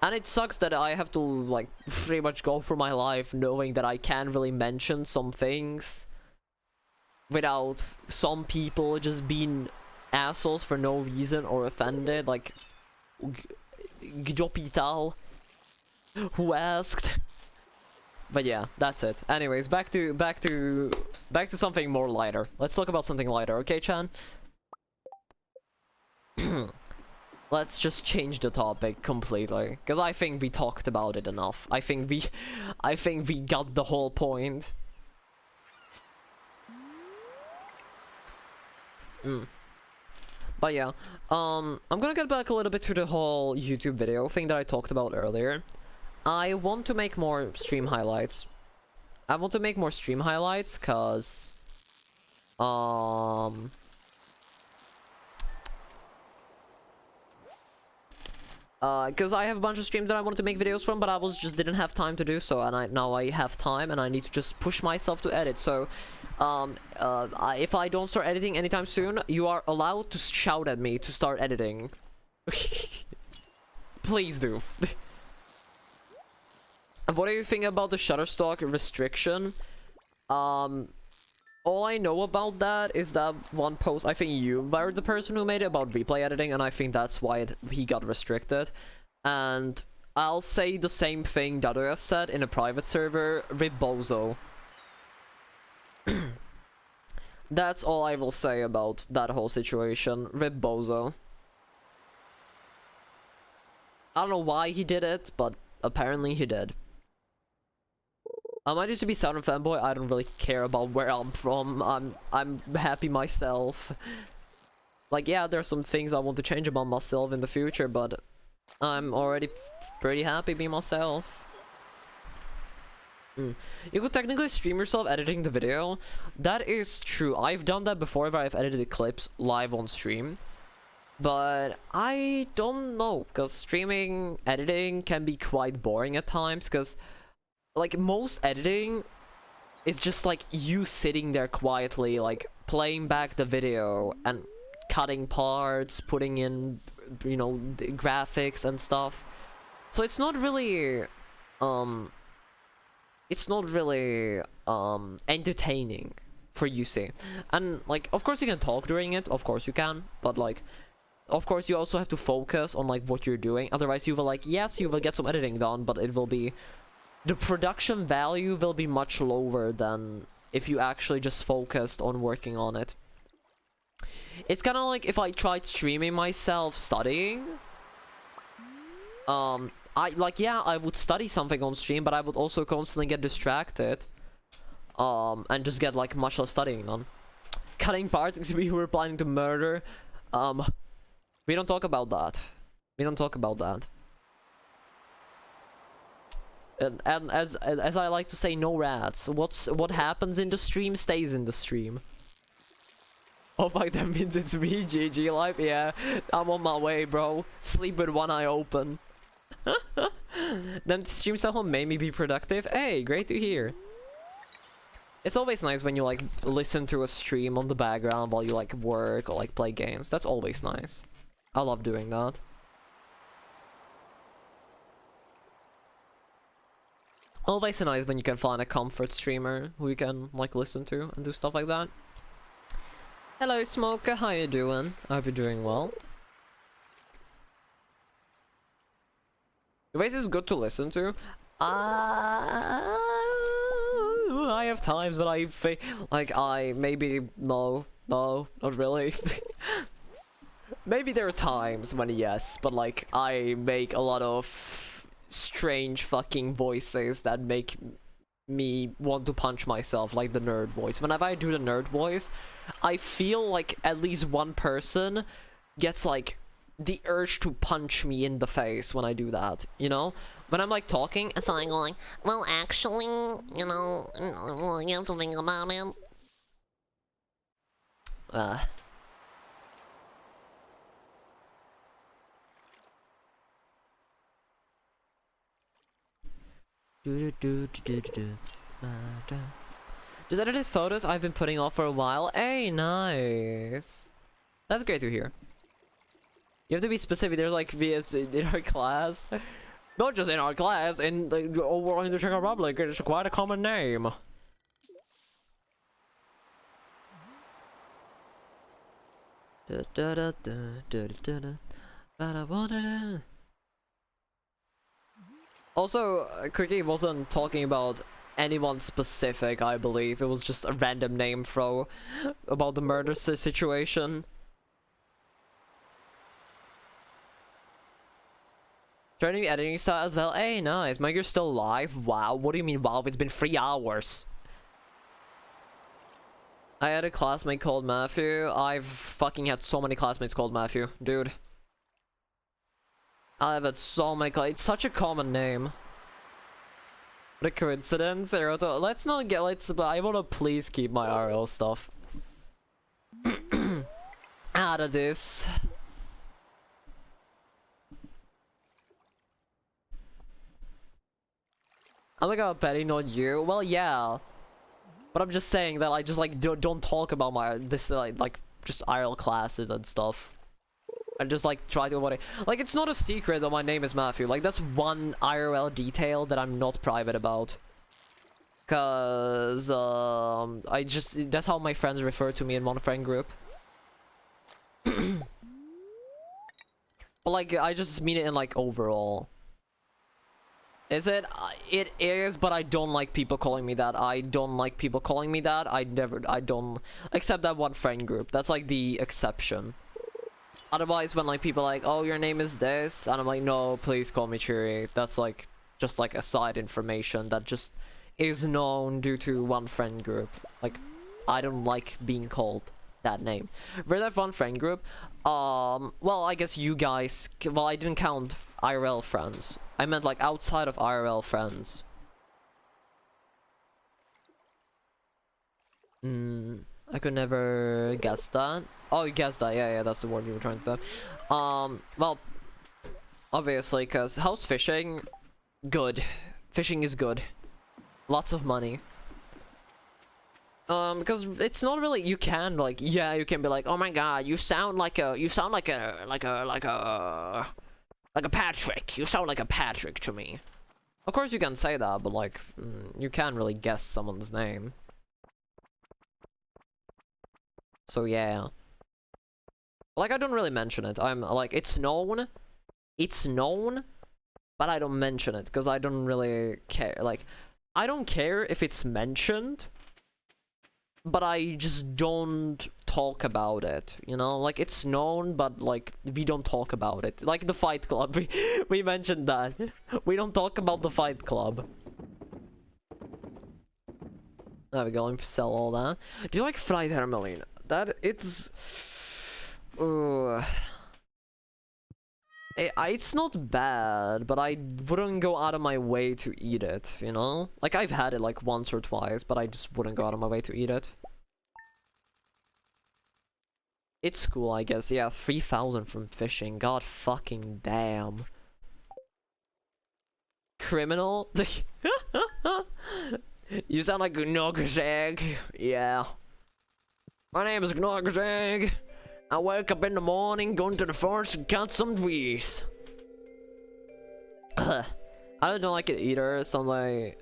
And it sucks that I have to like pretty much go through my life knowing that I can't really mention some things without some people just being assholes for no reason or offended, like Gjopital, who asked. But yeah, that's it. Anyways, back to something more lighter. Let's talk about something lighter, okay, Chan? Let's just change the topic completely, because I think we talked about it enough. I think we got the whole point. But yeah, I'm gonna get back a little bit to the whole YouTube video thing that I talked about earlier. I want to make more stream highlights. I want to make more stream highlights, cause because I have a bunch of streams that I wanted to make videos from, but I just didn't have time to do so, and now I have time, and I need to just push myself to edit. So, if I don't start editing anytime soon, you are allowed to shout at me to start editing. Please do. What do you think about the Shutterstock restriction? All I know about that is that one post, I think you were the person who made it, about replay editing, and I think that's why he got restricted. And I'll say the same thing Dado said in a private server, Ribozo. That's all I will say about that whole situation, Ribozo. I don't know why he did it, but apparently he did. I might used to be Southern Femboy. I don't really care about where I'm from. I'm happy myself. Like, yeah, there's some things I want to change about myself in the future, but I'm already pretty happy being myself. You could technically stream yourself editing the video. That is true. I've done that before where I've edited the clips live on stream. But I don't know, because streaming editing can be quite boring at times, because like most editing is just like you sitting there quietly, like playing back the video and cutting parts, putting in, you know, the graphics and stuff. So it's not really entertaining for you, see. And like, of course you can talk during it, of course you can, but like, of course you also have to focus on like what you're doing. Otherwise you will, like, yes, you will get some editing done, but it will be, the production value will be much lower than if you actually just focused on working on it. It's kind of like if I tried streaming myself studying. I would study something on stream, but I would also constantly get distracted. And just get like much less studying done. Cutting parts, excuse me, who were planning to murder. We don't talk about that. We don't talk about that. And as I like to say, no rats. What happens in the stream stays in the stream. Oh my, that means it's me, GG Life. Yeah, I'm on my way, bro. Sleep with one eye open. Then the stream somehow made me be productive. Hey, great to hear. It's always nice when you like listen to a stream on the background while you like work or like play games. That's always nice. I love doing that. Always nice when you can find a comfort streamer who you can like listen to and do stuff like that. Hello Smoker, how you doing? I hope you're doing well. Your voice is good to listen to. I have times when I think like no, not really. Maybe there are times when yes, but like I make a lot of strange fucking voices that make me want to punch myself, like the nerd voice. Whenever I do the nerd voice, I feel like at least one person gets like the urge to punch me in the face when I do that, you know? When I'm like talking, It's like going, well, actually, you know, well, you have to think about it. Just edited photos I've been putting off for a while. Hey, nice. That's great to hear. You have to be specific. There's like VS in our class. Not just in our class, in the overall in the Czech Republic. It's quite a common name. Also, Cookie wasn't talking about anyone specific, I believe. It was just a random name throw about the murder situation. Trying to be editing style as well. Hey, nice. Mike, you're still live? Wow. What do you mean, wow? It's been 3 hours. I had a classmate called Matthew. I've fucking had so many classmates called Matthew. Dude. I've had so many. It's such a common name. What a coincidence, Naruto. Let's not get. I wanna please keep my RL stuff out of this. I'm like, betting on you. Well, yeah. But I'm just saying that I just like don't talk about my like just IRL classes and stuff. I just like try to avoid it. Like, it's not a secret that my name is Matthew. Like, that's one IRL detail that I'm not private about. Cause that's how my friends refer to me in one friend group. But like, I just mean it in like overall. Is it? It is, but I don't like people calling me that. I don't like people calling me that. I don't, except that one friend group. That's like the exception. Otherwise, when like people are like, oh, your name is this, and I'm like, no, please call me Chiri. That's like, just like a side information that just is known due to one friend group. Like, I don't like being called that name. For that one friend group, well, I guess you guys, well, I didn't count IRL friends. I meant like outside of IRL friends. I could never guess that. Oh, you guessed that. Yeah, that's the word you were trying to say. Well, obviously, because house fishing, good. Fishing is good. Lots of money. Because it's not really, you can like, yeah, you can be like, oh my god, you sound like a Patrick. You sound like a Patrick to me. Of course you can say that, but like, you can't really guess someone's name. So yeah. Like, I don't really mention it. I'm like, it's known, but I don't mention it because I don't really care. Like, I don't care if it's mentioned, but I just don't talk about it, you know? Like, it's known, but like, we don't talk about it. Like the Fight Club, we mentioned that. We don't talk about the Fight Club. There we go, let me sell all that. Do you like fried hermelin? That, it's... It's not bad, but I wouldn't go out of my way to eat it, you know? Like, I've had it like once or twice, but I just wouldn't go out of my way to eat it. It's cool, I guess. Yeah, 3,000 from fishing. God fucking damn. Criminal? You sound like Gnogzag. Yeah. My name is Gnogzag. I wake up in the morning, go into the forest and cut some trees. I don't like it either. It sounds like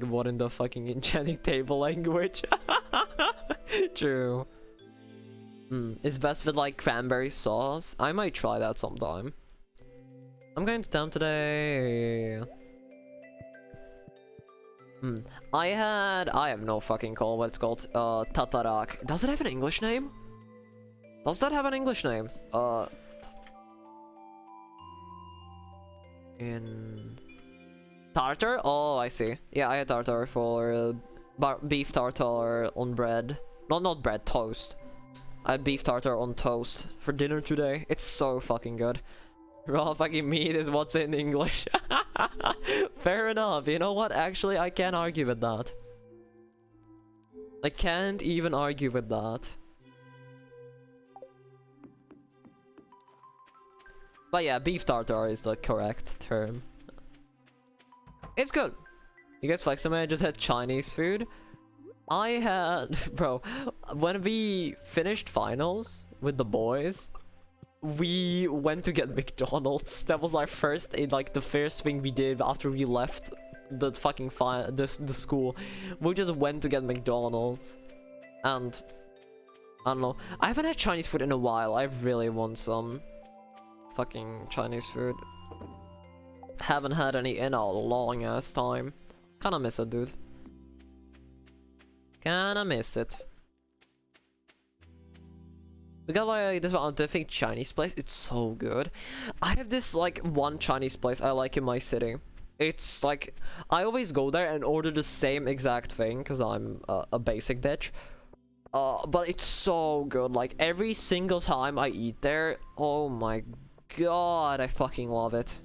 what in the fucking enchanting table language. True. It's best with like cranberry sauce. I might try that sometime. I'm going to town today. I have no fucking clue what it's called. Tatarak. Does it have an English name? Does that have an English name? In tartar? Oh, I see. Yeah, I had tartar for beef tartar on bread. No, not bread, toast. I had beef tartar on toast for dinner today. It's so fucking good. Raw fucking meat is what's in English. Fair enough. You know what? Actually, I can't argue with that. I can't even argue with that. But yeah, beef tartar is the correct term. It's good. You guys flex on me? I just had Chinese food. I had... Bro, when we finished finals with the boys, we went to get McDonald's. That was our first, like, the first thing we did after we left the fucking the school. We just went to get McDonald's. And... I don't know. I haven't had Chinese food in a while. I really want some fucking Chinese food. Haven't had any in a long ass time. Kinda miss it, dude. Kinda miss it. We got like this one, I think Chinese place. It's so good. I have this like one Chinese place I like in my city. It's like I always go there and order the same exact thing because I'm a basic bitch. But it's so good. Like every single time I eat there, oh my god, I fucking love it.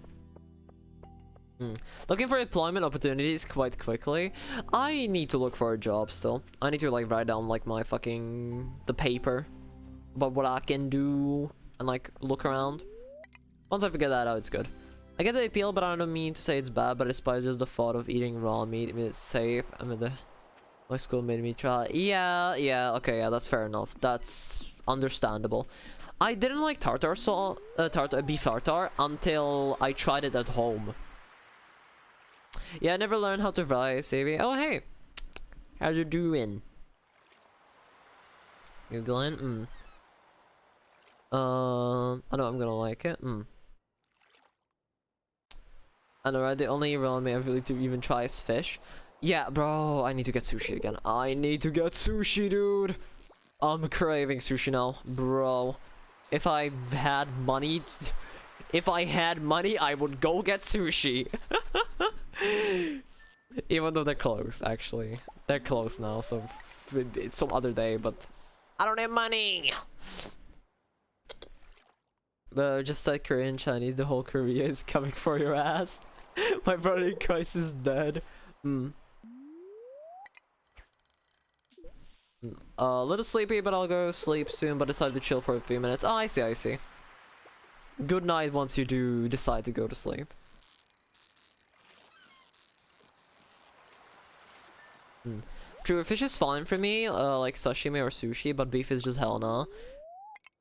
Looking for employment opportunities quite quickly. I need to look for a job still. I need to like write down like my the paper about what I can do and like look around. Once I figure that out, it's good. I get the appeal, but I don't mean to say it's bad, but it's probably just the thought of eating raw meat. I mean, it's safe. I mean, my school made me try. Yeah, okay, yeah, that's fair enough. That's understandable. I didn't like tartar sauce, beef tartar until I tried it at home. Yeah, I never learned how to fry, Savvy. Oh, hey. How's you doing? You going? I know I'm gonna like it. I know, right? The only raw meat I really to even try is fish. Yeah, bro, I need to get sushi again. I need to get sushi, dude. I'm craving sushi now, bro. If I had money, I would go get sushi. Even though they're closed, actually. They're closed now, so it's some other day, but I don't have money. But just like Korean Chinese, the whole Korea is coming for your ass. My brother in Christ is dead. A little sleepy, but I'll go sleep soon, but decide to chill for a few minutes. Oh, I see. Good night once you do decide to go to sleep. True, fish is fine for me, like sashimi or sushi, but beef is just hell no.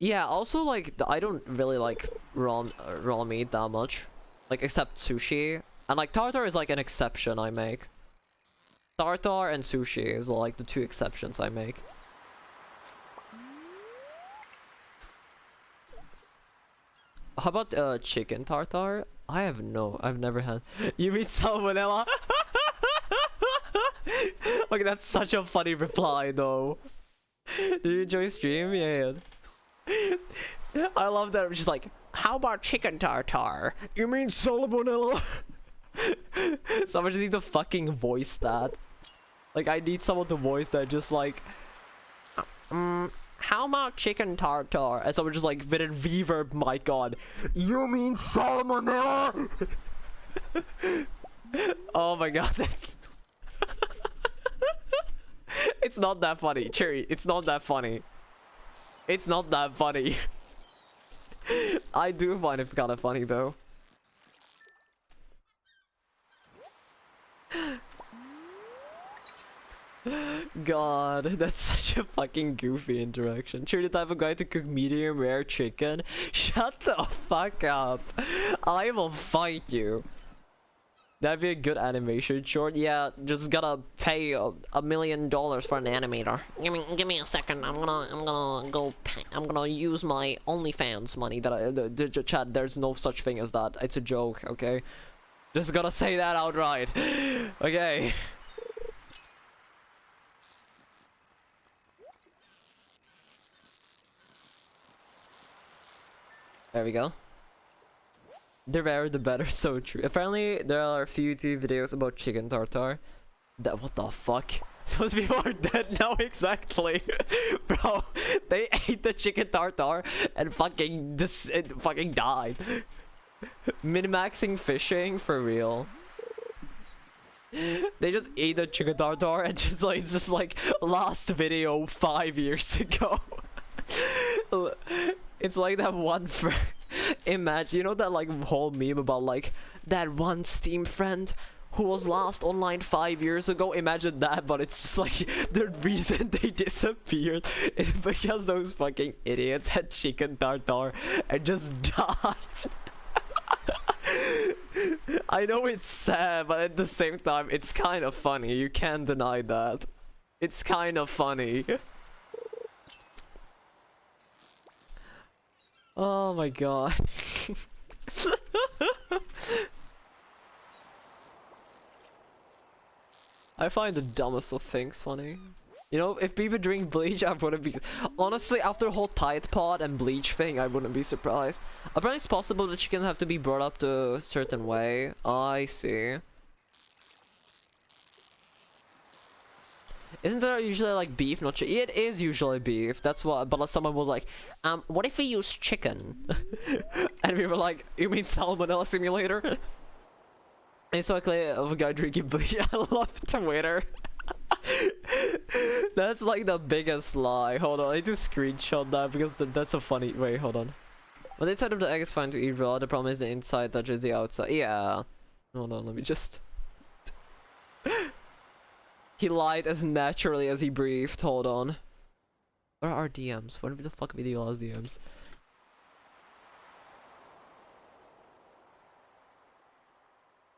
Yeah, also like, I don't really like raw meat that much. Like, except sushi. And like, tartar is like an exception I make. Tartar and sushi is like the two exceptions I make. How about chicken tartar? I've never had. You mean salmonella? Okay, that's such a funny reply though. Do you enjoy stream? Yeah. I love that. Just like, how about chicken tartar? You mean salmonella? Someone just needs to fucking voice that. Like, I need someone to voice that, just like, how about chicken tartar? And someone just like, with a reverb mic on. You mean salmonella? Oh my god, that's... It's not that funny, Cherry. It's not that funny. It's not that funny. I do find it kind of funny though. God, that's such a fucking goofy interaction. You're the type of guy to cook medium rare chicken? Shut the fuck up. I will fight you. That'd be a good animation short. Yeah, just gotta pay $1 million for an animator. Give me a second. I'm gonna use my OnlyFans money That the chat. There's no such thing as that. It's a joke. Okay, just gotta say that outright. Okay. There we go. The rarer the better, so true. Apparently there are a few YouTube videos about chicken tartar. What the fuck? Those people are dead now, exactly. Bro, they ate the chicken tartar and fucking died. Min-maxing fishing for real. They just ate the chicken tartar and just like, it's just like last video 5 years ago. It's like that one friend. Imagine, you know that like whole meme about like that one Steam friend who was last online 5 years ago? Imagine that, but it's just like the reason they disappeared is because those fucking idiots had chicken tartar and just died. I know it's sad, but at the same time it's kind of funny. You can't deny that. It's kind of funny. Oh my god. I find the dumbest of things funny. You know, if people drink bleach, I wouldn't be... Honestly, after the whole Tide Pod and bleach thing, I wouldn't be surprised. Apparently it's possible the chickens have to be brought up to a certain way. I see. Isn't there usually like beef, not chicken? It is usually beef. That's what. But someone was like, what if we use chicken? And we were like, you mean Salmonella Simulator? I saw a clip of a guy drinking bleach. I love Twitter. That's like the biggest lie. Hold on, I need to screenshot that because that's a funny. Wait, hold on. Well, the inside of the egg is fine to eat raw. The problem is the inside touches the outside. Yeah. Hold on, let me just. He lied as naturally as he breathed. Hold on. Where are our DMs? When the fuck video last DMs?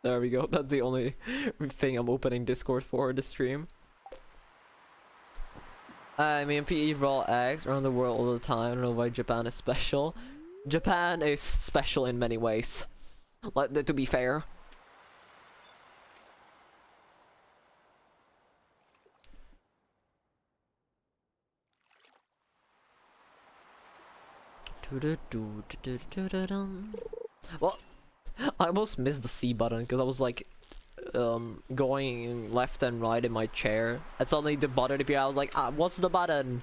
There we go. That's the only thing I'm opening Discord for this stream. I mean, people eat raw eggs around the world all the time. I don't know why Japan is special. Japan is special in many ways. Like, to be fair. Well, I almost missed the C button because I was like going left and right in my chair, and suddenly the button appeared. I was like, what's the button?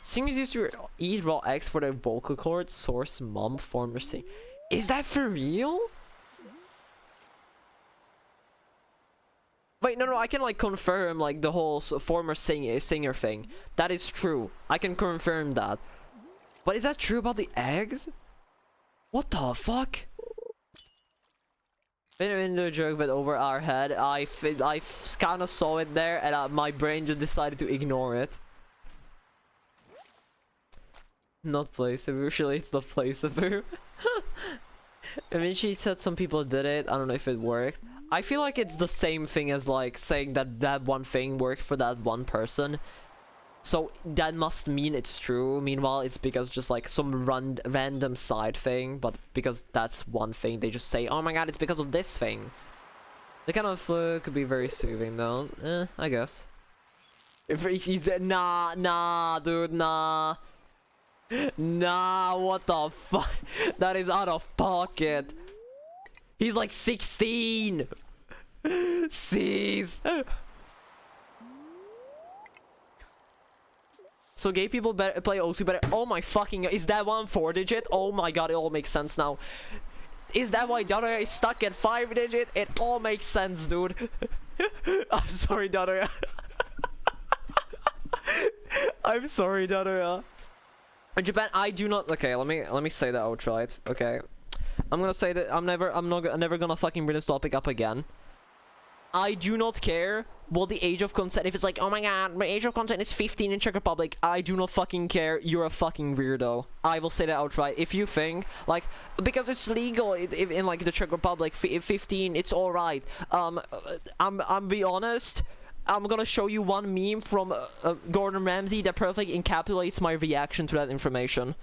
Singers used to eat raw eggs for their vocal cords. Source mom former sing. Is that for real? Wait, no, I can like confirm like the whole former singer thing. That is true. I can confirm that. But is that true about the eggs? What the fuck? Been a joke, but over our head. I kind of saw it there, and my brain just decided to ignore it. Not placeable. Usually it's not placeable. I mean, she said some people did it. I don't know if it worked. I feel like it's the same thing as like saying that that one thing worked for that one person. So that must mean it's true. Meanwhile, it's because just like some random side thing, but because that's one thing, they just say, oh my god, it's because of this thing. The kind of could be very soothing though. I guess. If he's nah, dude, nah. Nah, what the fuck? That is out of pocket. He's like 16. Cease. So gay people better play OC better. Oh my fucking god. Is that one 4-digit? Oh my god, it all makes sense now. Is that why Donna is stuck at 5-digit? It all makes sense, dude. I'm sorry, Donna. I'm sorry, Donna. In Japan, I do not. Okay, let me say that outright. Okay, I'm gonna say that I'm never gonna fucking bring this topic up again. I do not care what the age of consent. If it's like, oh my god, my age of consent is 15 in Czech Republic, I do not fucking care. You're a fucking weirdo. I will say that outright. If you think like because it's legal in like the Czech Republic, 15, it's all right. I'm be honest. I'm gonna show you one meme from Gordon Ramsay that perfectly encapsulates my reaction to that information.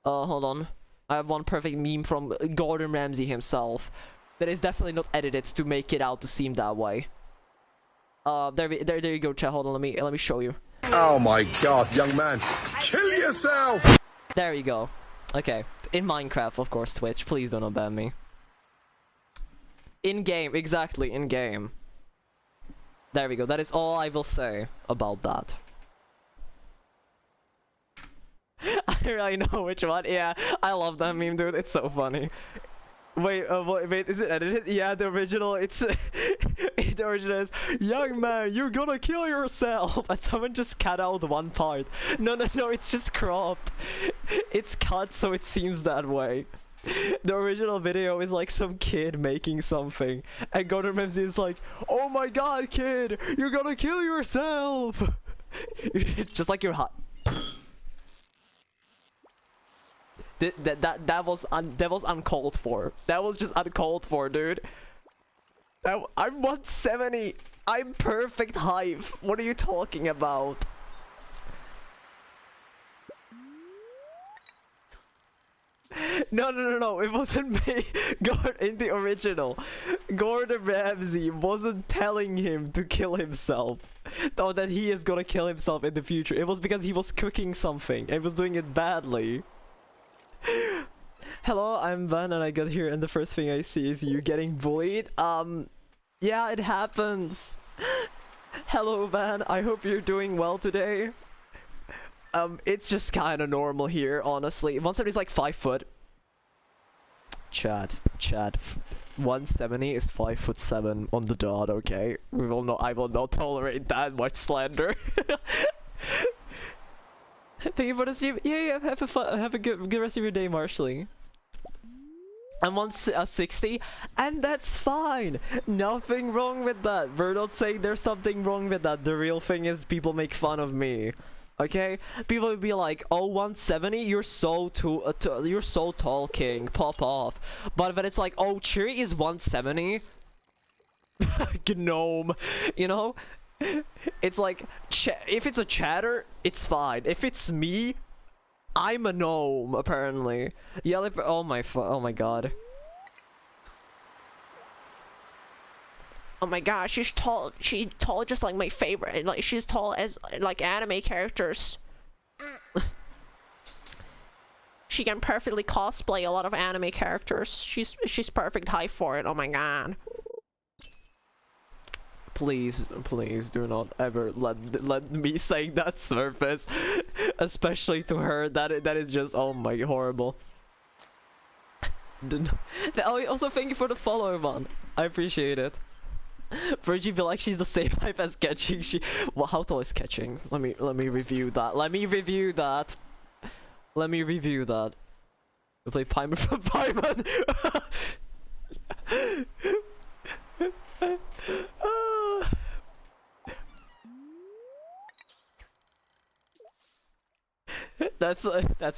Hold on. I have one perfect meme from Gordon Ramsay himself that is definitely not edited to make it out to seem that way. There you go, chat. Hold on, let me show you. Oh my god, young man, kill yourself! There you go. Okay, in Minecraft, of course. Twitch, please don't ban me. In game, exactly, in game. There we go. That is all I will say about that. I really know which one. Yeah, I love that meme, dude. It's so funny. Wait, wait, is it edited? Yeah, the original, it's... the original is, young man, you're gonna kill yourself! And someone just cut out one part. No, it's just cropped. It's cut so it seems that way. The original video is like some kid making something. And Gordon Ramsay is like, oh my god, kid! You're gonna kill yourself! It's just like you're hot. That was uncalled for. That was just uncalled for, dude. I'm 170. I'm perfect height. What are you talking about? No. It wasn't me. In the original, Gordon Ramsay wasn't telling him to kill himself. Or that he is gonna kill himself in the future. It was because he was cooking something. He was doing it badly. Hello, I'm Van and I got here and the first thing I see is you getting bullied. Yeah, it happens. Hello, Van. I hope you're doing well today. It's just kind of normal here, honestly. Once somebody's like 5 foot. Chad. 170 is 5'7" on the dot. Okay, I will not tolerate that much slander. Thank you for the stream. Yeah, have a good rest of your day, Marshley. I'm on 60, and that's fine. Nothing wrong with that. We're not saying there's something wrong with that. The real thing is people make fun of me. Okay, people would be like, "Oh, 170, you're so you're so tall, King. Pop off." But when it's like, "Oh, Cheery is 170," gnome, you know. It's like, if it's a chatter, it's fine. If it's me, I'm a gnome, apparently. Yeah, oh my god. Oh my gosh, she's tall. She's tall just like my favorite. Like, she's tall as like anime characters. She can perfectly cosplay a lot of anime characters. She's perfect height for it. Oh my god. Please do not ever let me say that surface, especially to her. That is just, oh my, horrible. Oh, also thank you for the follow, man. I appreciate it. Virgie feel like she's the same type as Catching. Well, how tall is Catching? Let me review that. Let me review that. We play Paimon for Paimon. That's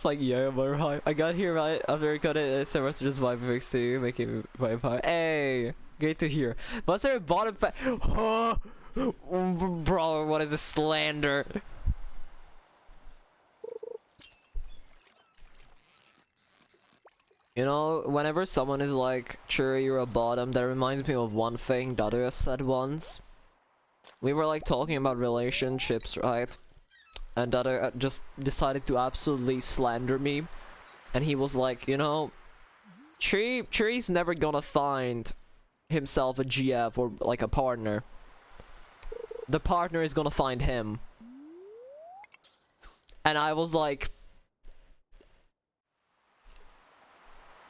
like, yeah, more high. I got here right after I got it. Servers just vibe fix too, making vibe high. Hey, great to hear. Was there a bottom oh, bro, what is this slander? You know, whenever someone is like, "Sure, you're a bottom," that reminds me of one thing Dadu said once. We were like talking about relationships, right? And Dada just decided to absolutely slander me. And he was like, you know, Cheery's never gonna find himself a GF or like a partner. The partner is gonna find him. And I was like,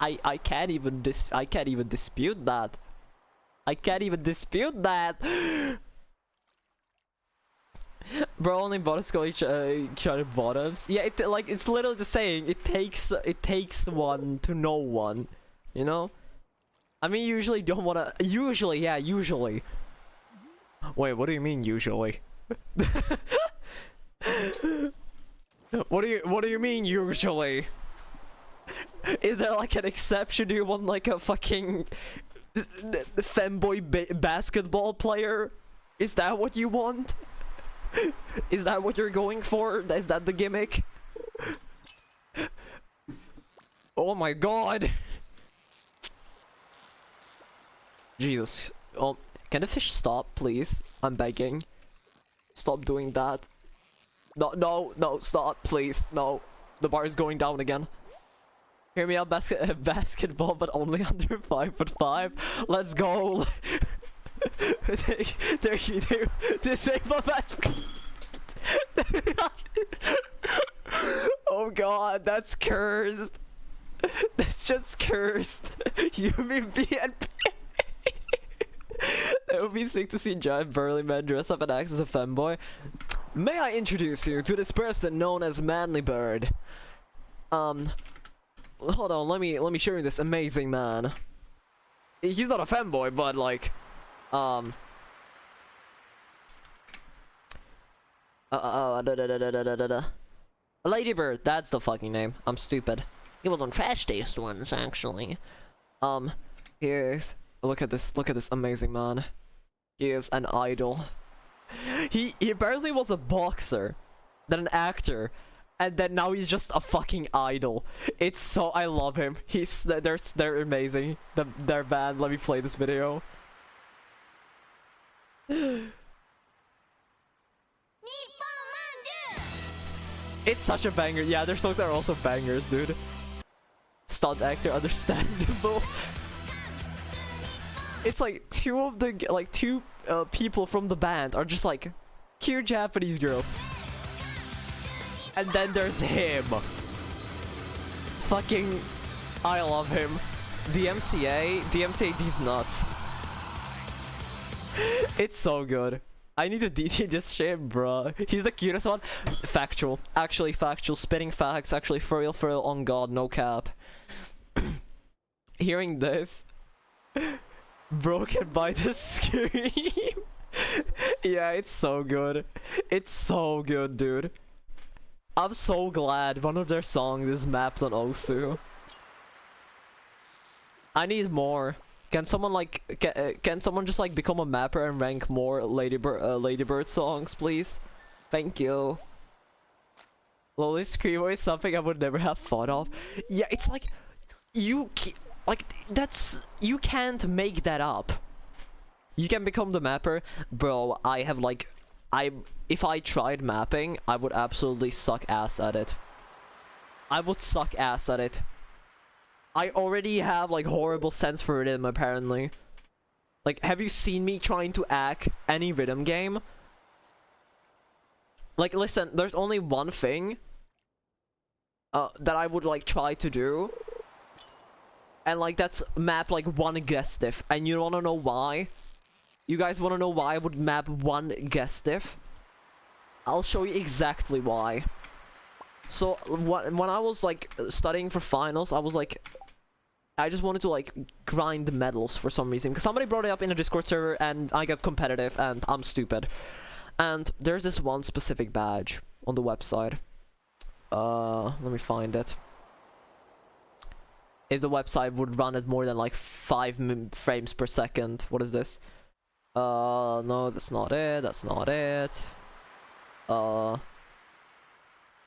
I can't even dispute that. I can't even dispute that. Bro, only bottoms call each other bottoms. Yeah, it's literally the saying. It takes one to know one, you know. I mean, usually don't wanna. Usually, yeah, usually. Wait, what do you mean usually? What do you mean usually? Is there like an exception? Do you want like a fucking femboy basketball player? Is that what you want? Is that what you're going for? Is that the gimmick? Oh my god! Jesus. Oh, can the fish stop, please? I'm begging. Stop doing that. No, stop, please. No. The bar is going down again. Hear me out, basketball, but only under 5'5". Let's go! Disable basketball. Oh god, that's cursed. That's just cursed. You mean BNP? It would be sick to see giant burly man dress up and act as a femboy. May I introduce you to this person known as Manly Bird? Hold on, let me show you this amazing man. He's not a femboy, but like, Ladybird, that's the fucking name. I'm stupid. He was on Trash Taste once, actually. Here's look at this amazing man. He is an idol. He apparently was a boxer, then an actor, and then now he's just a fucking idol. It's so, I love him. They're amazing. Their band. Let me play this video. It's such a banger. Yeah, their songs are also bangers, dude. Stunt actor, understandable. It's like two people from the band are just like cute Japanese girls. And then there's him. Fucking, I love him. The MCA, these nuts. It's so good. I need to DT this shit, bro. He's the cutest one. Factual. Actually factual. Spitting facts. Actually for real, on God, no cap. Hearing this. Broken by the scream. Yeah, it's so good. It's so good, dude. I'm so glad one of their songs is mapped on Osu. I need more. Can someone like can someone just like become a mapper and rank more Ladybird songs, please? Thank you. Loli Screamo is something I would never have thought of. Yeah, it's like you can't make that up. You can become the mapper, bro. If I tried mapping, I would absolutely suck ass at it. I would suck ass at it. I already have like horrible sense for rhythm apparently. Like, have you seen me trying to hack any rhythm game? Like, listen, there's only one thing that I would like try to do. And like that's map like one guest diff. And you wanna know why? You guys wanna know why I would map one guest diff? I'll show you exactly why. So when I was like studying for finals, I was like, I just wanted to like grind medals for some reason, because somebody brought it up in a Discord server and I got competitive and I'm stupid. And there's this one specific badge on the website. Let me find it. If the website would run at more than like 5 frames per second. What is this? No, that's not it. That's not it.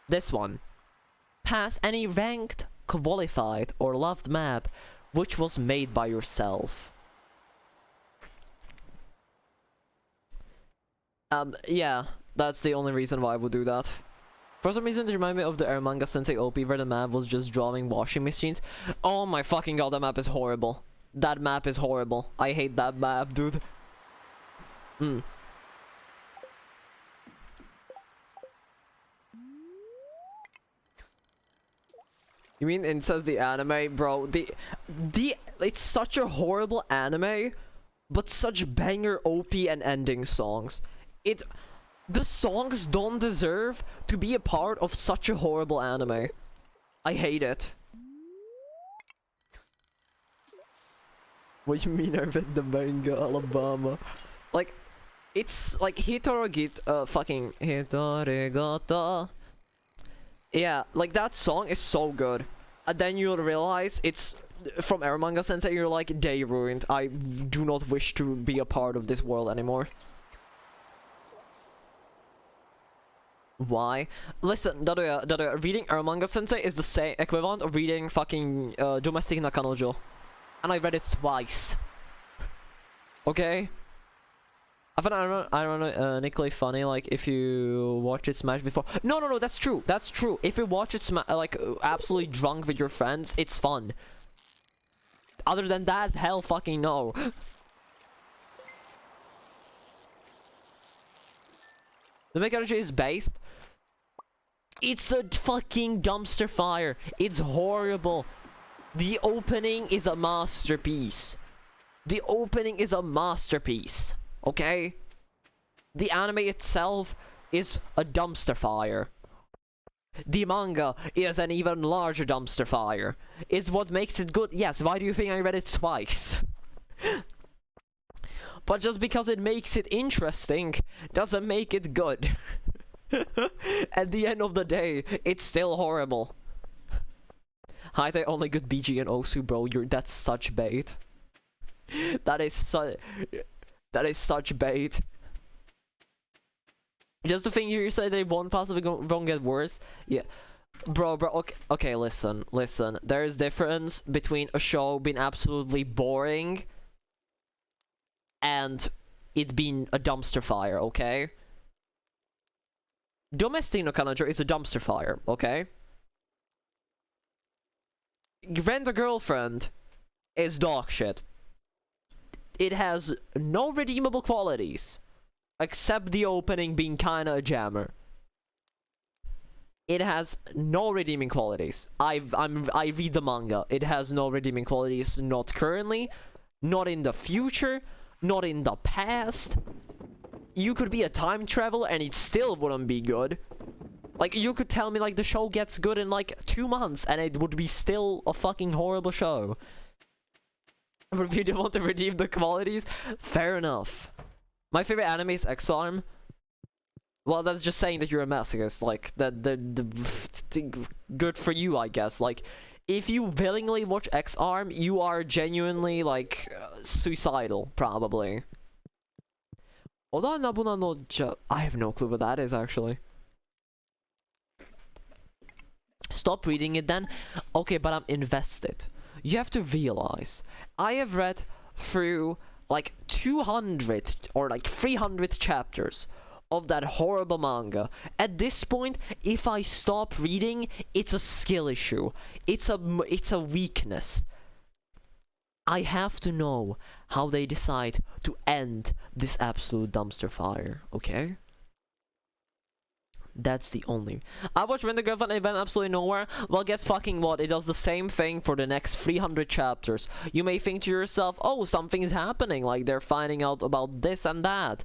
This one. Pass any ranked, qualified, or loved map which was made by yourself. Yeah, that's the only reason why I would do that. For some reason, it reminded me of the Ermanga Sensei OP where the map was just drawing washing machines. Oh my fucking god, that map is horrible. That map is horrible. I hate that map, dude. You mean it says the anime, bro? It's such a horrible anime, but such banger OP and ending songs. The songs don't deserve to be a part of such a horrible anime. I hate it. What you mean I read the manga, Alabama? Like, it's like fucking Hitorigata. Yeah, like that song is so good. And then you'll realize it's from Ermanga Sensei, you're like, day ruined. I do not wish to be a part of this world anymore. Why? Listen, Dadoya, reading Ermanga Sensei is the same equivalent of reading fucking Domestic Nakanojo. And I read it twice. Okay? I find ironically funny, like, if you watch it Smash before. No, that's true. That's true. If you watch it like, absolutely drunk with your friends, it's fun. Other than that, hell fucking no. The Mechanic is based. It's a fucking dumpster fire. It's horrible. The opening is a masterpiece. The opening is a masterpiece. Okay? The anime itself is a dumpster fire. The manga is an even larger dumpster fire. It's what makes it good. Yes, why do you think I read it twice? But just because it makes it interesting doesn't make it good. At the end of the day, it's still horrible. Hi, they only good BG and Osu, bro. That's such bait. That is such bait. Just the thing you said they won't possibly won't get worse. Yeah. Bro, okay, listen. There is difference between a show being absolutely boring and it being a dumpster fire, okay? Domestic no Kanajo is a dumpster fire, okay? Rent a Girlfriend is dog shit. It has no redeemable qualities, except the opening being kinda a jammer. It has no redeeming qualities. I read the manga. It has no redeeming qualities. Not currently, not in the future, not in the past. You could be a time traveler and it still wouldn't be good. Like, you could tell me, like, the show gets good in, like, 2 months and it would be still a fucking horrible show. If you don't want to redeem the qualities, fair enough. My favorite anime is X-Arm. Well, that's just saying that you're a masochist. Like, good for you, I guess. Like, if you willingly watch X-Arm, you are genuinely, like, suicidal, probably. Oda Nabuna no I have no clue what that is, actually. Stop reading it then. Okay, but I'm invested. You have to realize, I have read through, like, 200 or, like, 300 chapters of that horrible manga. At this point, if I stop reading, it's a skill issue. It's a weakness. I have to know how they decide to end this absolute dumpster fire, okay? That's the only. I watched Rent the Girlfriend and it went absolutely nowhere. Well, guess fucking what? It does the same thing for the next 300 chapters. You may think to yourself, oh, something is happening. Like, they're finding out about this and that.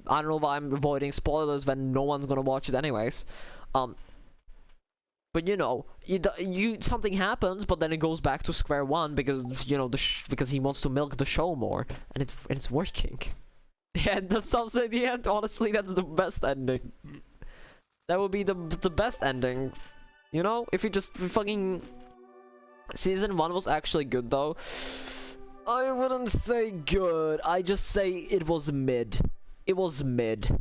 I don't know why I'm avoiding spoilers when no one's gonna watch it anyways. But you know, something happens, but then it goes back to square one because, you know, because he wants to milk the show more. And it's working. The end of Subs at the end, honestly, that's the best ending. That would be the best ending, you know? If you just fucking... Season 1 was actually good, though. I wouldn't say good. I just say it was mid. It was mid.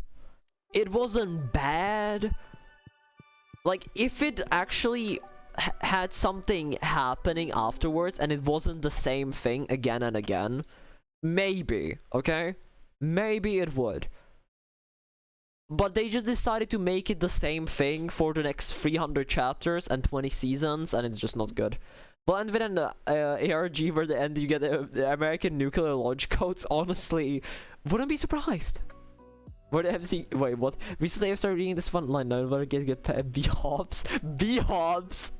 It wasn't bad. Like, if it actually had something happening afterwards and it wasn't the same thing again and again, maybe, okay? Maybe it would. But they just decided to make it the same thing for the next 300 chapters and 20 seasons, and it's just not good. But end with an ARG where the end you get the American nuclear launch codes, honestly, wouldn't be surprised. What MC? Wait, what? Recently I started reading this one line. Now I'm get B-Hops. B-Hops!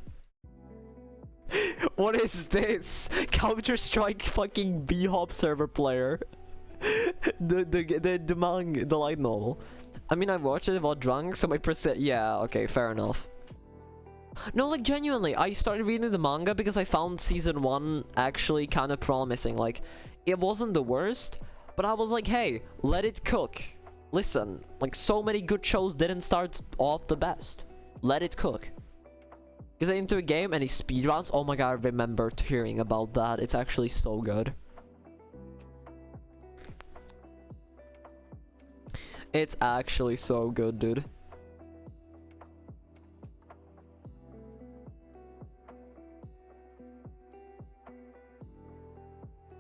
What is this? Counter-Strike fucking B-Hop server player. the light novel. I mean, I watched it while drunk, so my percent. Yeah, okay, fair enough. No, like, genuinely, I started reading the manga because I found season 1 actually kind of promising. Like, it wasn't the worst, but I was like, hey, let it cook. Listen, like, so many good shows didn't start off the best. Let it cook. Get into a game and he speedruns. Oh my god, I remember hearing about that. It's actually so good. It's actually so good, dude.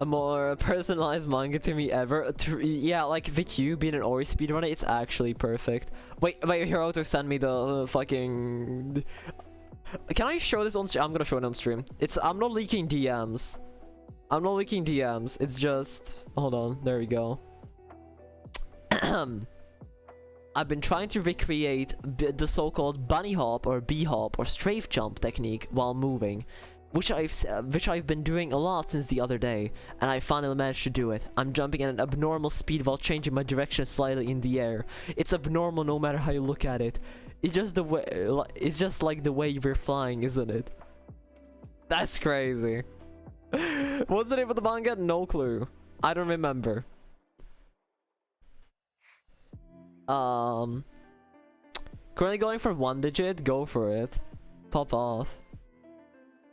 A more personalized manga to me ever. Yeah, like with you being an Ori speedrunner, it's actually perfect. Wait, Hiroto send me the fucking... Can I show this on stream? I'm gonna show it on stream. I'm not leaking DMs. I'm not leaking DMs. It's just... Hold on, there we go. I've been trying to recreate the so-called bunny hop or bee hop or strafe jump technique while moving, which I've been doing a lot since the other day, and I finally managed to do it. I'm jumping at an abnormal speed while changing my direction slightly in the air. It's abnormal no matter how you look at it. It's just the way. It's just like the way we're flying, isn't it? That's crazy. What's the name of the manga? No clue. I don't remember. Currently going for 1 digit. Go for it. Pop off.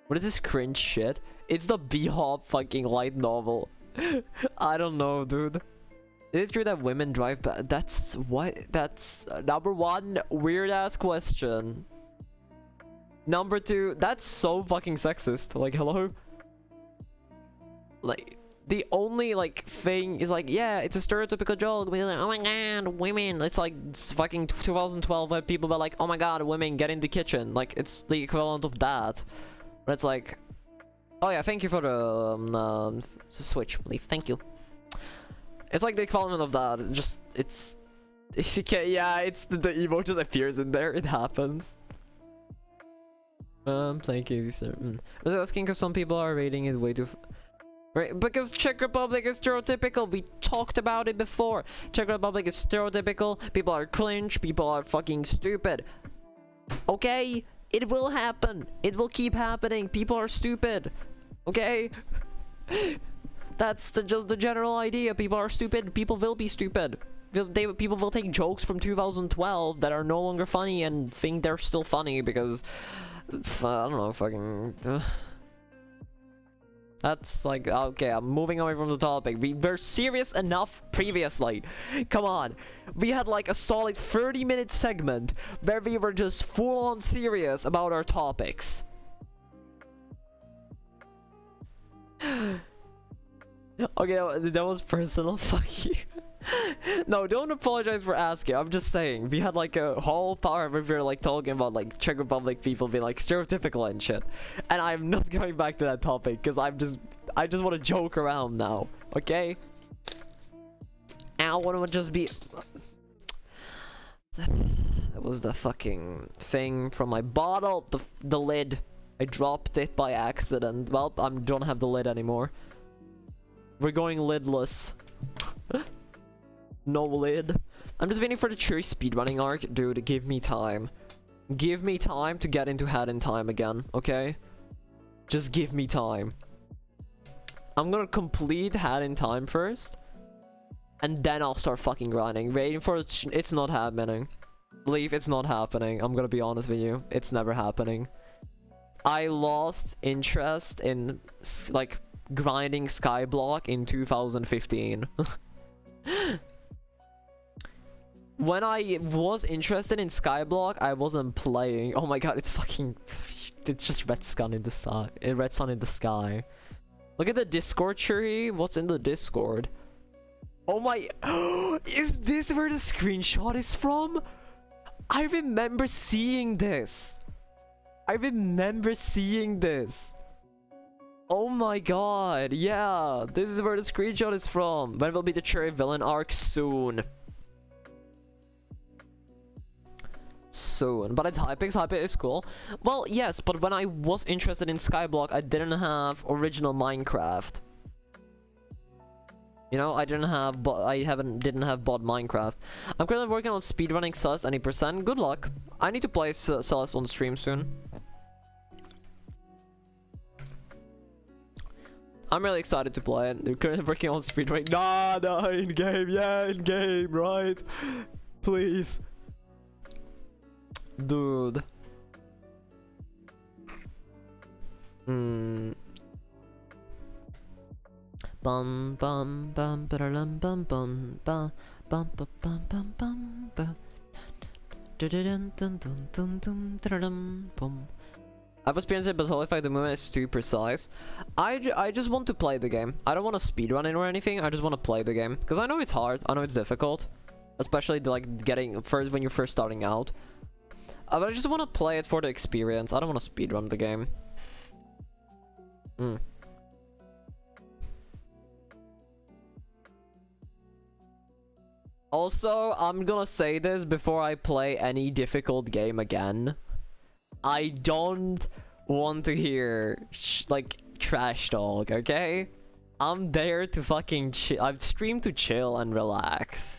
What is this cringe shit? It's the B-Hop fucking light novel. I don't know, dude. Is it true that women drive back? That's what? That's number 1, weird ass question. Number 2, that's so fucking sexist. Like, hello? Like, the only, like, thing is, like, yeah, it's a stereotypical joke. We're like, oh my god, women. It's like it's fucking 2012 where people were like, oh my god, women, get in the kitchen. Like, it's the equivalent of that. But it's like, oh yeah, thank you for the Switch, leaf. Thank you. It's like the equivalent of that. Just, it's... yeah, it's the emote just appears in there. It happens. Playing Casey sir. I was asking because some people are rating it way too. Right, because Czech Republic is stereotypical. We talked about it before. Czech Republic is stereotypical. People are cringe. People are fucking stupid. Okay? It will happen. It will keep happening. People are stupid. Okay? That's just the general idea. People are stupid. People will be stupid. People will take jokes from 2012 that are no longer funny and think they're still funny because... I don't know, fucking... That's like, okay, I'm moving away from the topic. We were serious enough previously. Come on. We had like a solid 30-minute segment where we were just full-on serious about our topics. Okay, that was personal. Fuck you. No, don't apologize for asking. I'm just saying. We had like a whole part where we were like talking about like Czech Republic people being like stereotypical and shit. And I'm not going back to that topic because I just want to joke around now. Okay? I want to just be... That was the fucking thing from my bottle. The lid. I dropped it by accident. Well, I don't have the lid anymore. We're going lidless. No lid. I'm just waiting for the Cherry speedrunning arc. Dude, give me time. Give me time to get into Hat in Time again, okay? Just give me time. I'm gonna complete Hat in Time first. And then I'll start fucking grinding. Waiting for it. It's not happening. Believe it's not happening. I'm gonna be honest with you. It's never happening. I lost interest in, like, grinding Skyblock in 2015. When I was interested in Skyblock, I wasn't playing. Oh my god, it's fucking... It's just red sun in the sky. Red sun in the sky. Look at the Discord tree. What's in the Discord? Oh my... Is this where the screenshot is from? I remember seeing this. I remember seeing this. Oh my god, yeah. This is where the screenshot is from. When will be the Cherry villain arc? Soon. Soon. But it's Hypixel. Hypixel is cool. Well, yes, but when I was interested in Skyblock, I didn't have original Minecraft. You know, I didn't have bought Minecraft. I'm currently working on speedrunning Celeste 90%. Good luck. I need to play Celeste on stream soon. I'm really excited to play it. They're currently working on speedrunning. Nah, in game, yeah, in game, right? Please. Dude. Bum bum bum bum bum bum bum bum bum bum bum bum bum. I've experienced it, but totally like the movement is too precise. I just want to play the game. I don't want to speedrun it or anything. I just want to play the game because I know it's hard. I know it's difficult, especially like getting first when you're first starting out. But I just want to play it for the experience. I don't want to speedrun the game. Also, I'm gonna say this before I play any difficult game again. I don't want to hear like trash talk, okay? I'm there to fucking chill. I've streamed to chill and relax.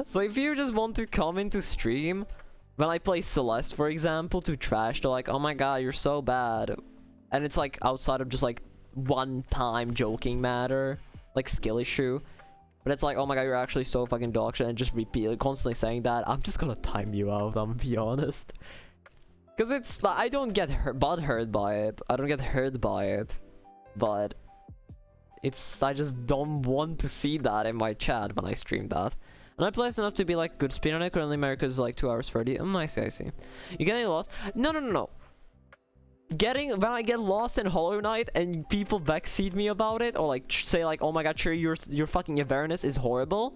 So if you just want to come into stream when I play Celeste, for example, to trash talk, like, oh my god, you're so bad, and it's like outside of just like one-time joking matter, like skill issue, but it's like, oh my god, you're actually so fucking dog shit, and just repeat constantly saying that, I'm just gonna time you out, I'm gonna be honest. Because it's like, I don't get butthurt by it. I don't get hurt by it. But it's, I just don't want to see that in my chat when I stream that. And I play enough to be like good speed on it. Currently America is like 2 hours 30. I see. You getting lost? No. When I get lost in Hollow Knight and people backseat me about it, or like say like, oh my god, Cherry, your fucking awareness is horrible.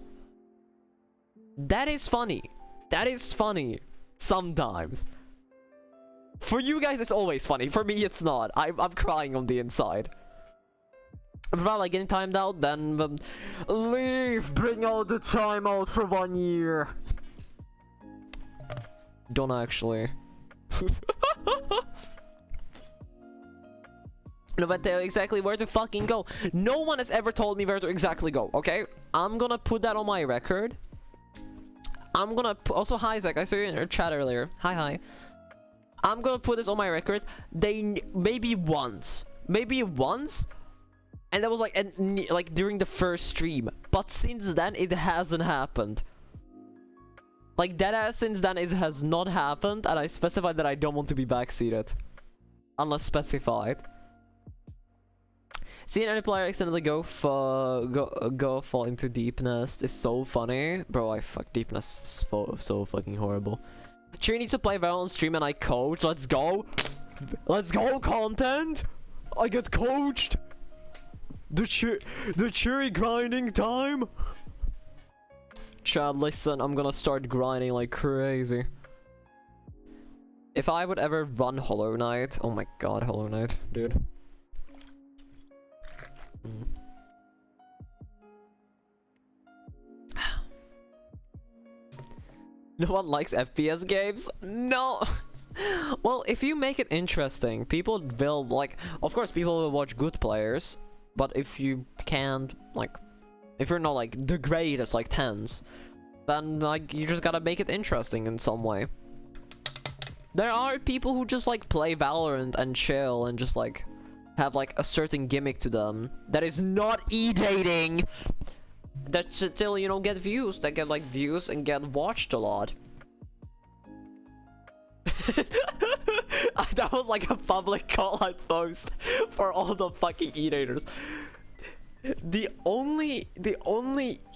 That is funny. That is funny. Sometimes. For you guys, it's always funny. For me, it's not. I'm crying on the inside. If I'm like getting timed out, then leave. Bring out the timeout for 1 year. Don't actually. No, but tell you exactly where to fucking go. No one has ever told me where to exactly go, okay? I'm gonna put that on my record. I'm gonna also, hi Zach, I saw you in your chat earlier. Hi. I'm gonna put this on my record. Maybe once, and that was like during the first stream. But since then, it hasn't happened. Like that, since then, it has not happened, and I specified that I don't want to be backseated, unless specified. Seeing any player accidentally go fall into deepness is so funny, bro. Deepness is so fucking horrible. Cheery needs to play Valorant on stream and I coach. Let's go, content. I get coached. The Cheery grinding time. Chad, listen, I'm gonna start grinding like crazy. If I would ever run Hollow Knight, oh my god, Hollow Knight, dude. No one likes FPS games? No. Well, if you make it interesting, people will like, of course people will watch good players, but if you can't, like, if you're not like the greatest, like tens, then like you just gotta make it interesting in some way. There are people who just like play Valorant and chill and just like have like a certain gimmick to them that is not e-dating, that still, you know, get views, that get like views and get watched a lot. That was like a public call-out post for all the fucking e-daters. The only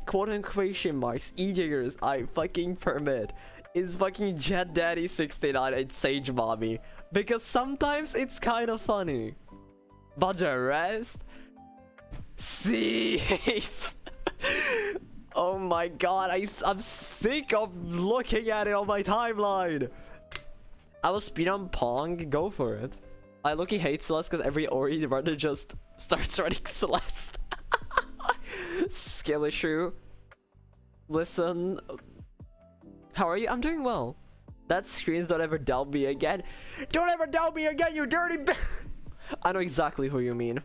quote-unquote marks e-daters I fucking permit is fucking Jet Daddy 69 and Sage Mommy, because sometimes it's kind of funny. But the rest, cease. Oh my god, I'm sick of looking at it on my timeline. I will speed on Pong, go for it. I low-key hate Celeste because every Ori runner just starts running Celeste. Skill issue. Listen. How are you? I'm doing well. That screams don't ever doubt me again. Don't ever doubt me again, you dirty b- I know exactly who you mean.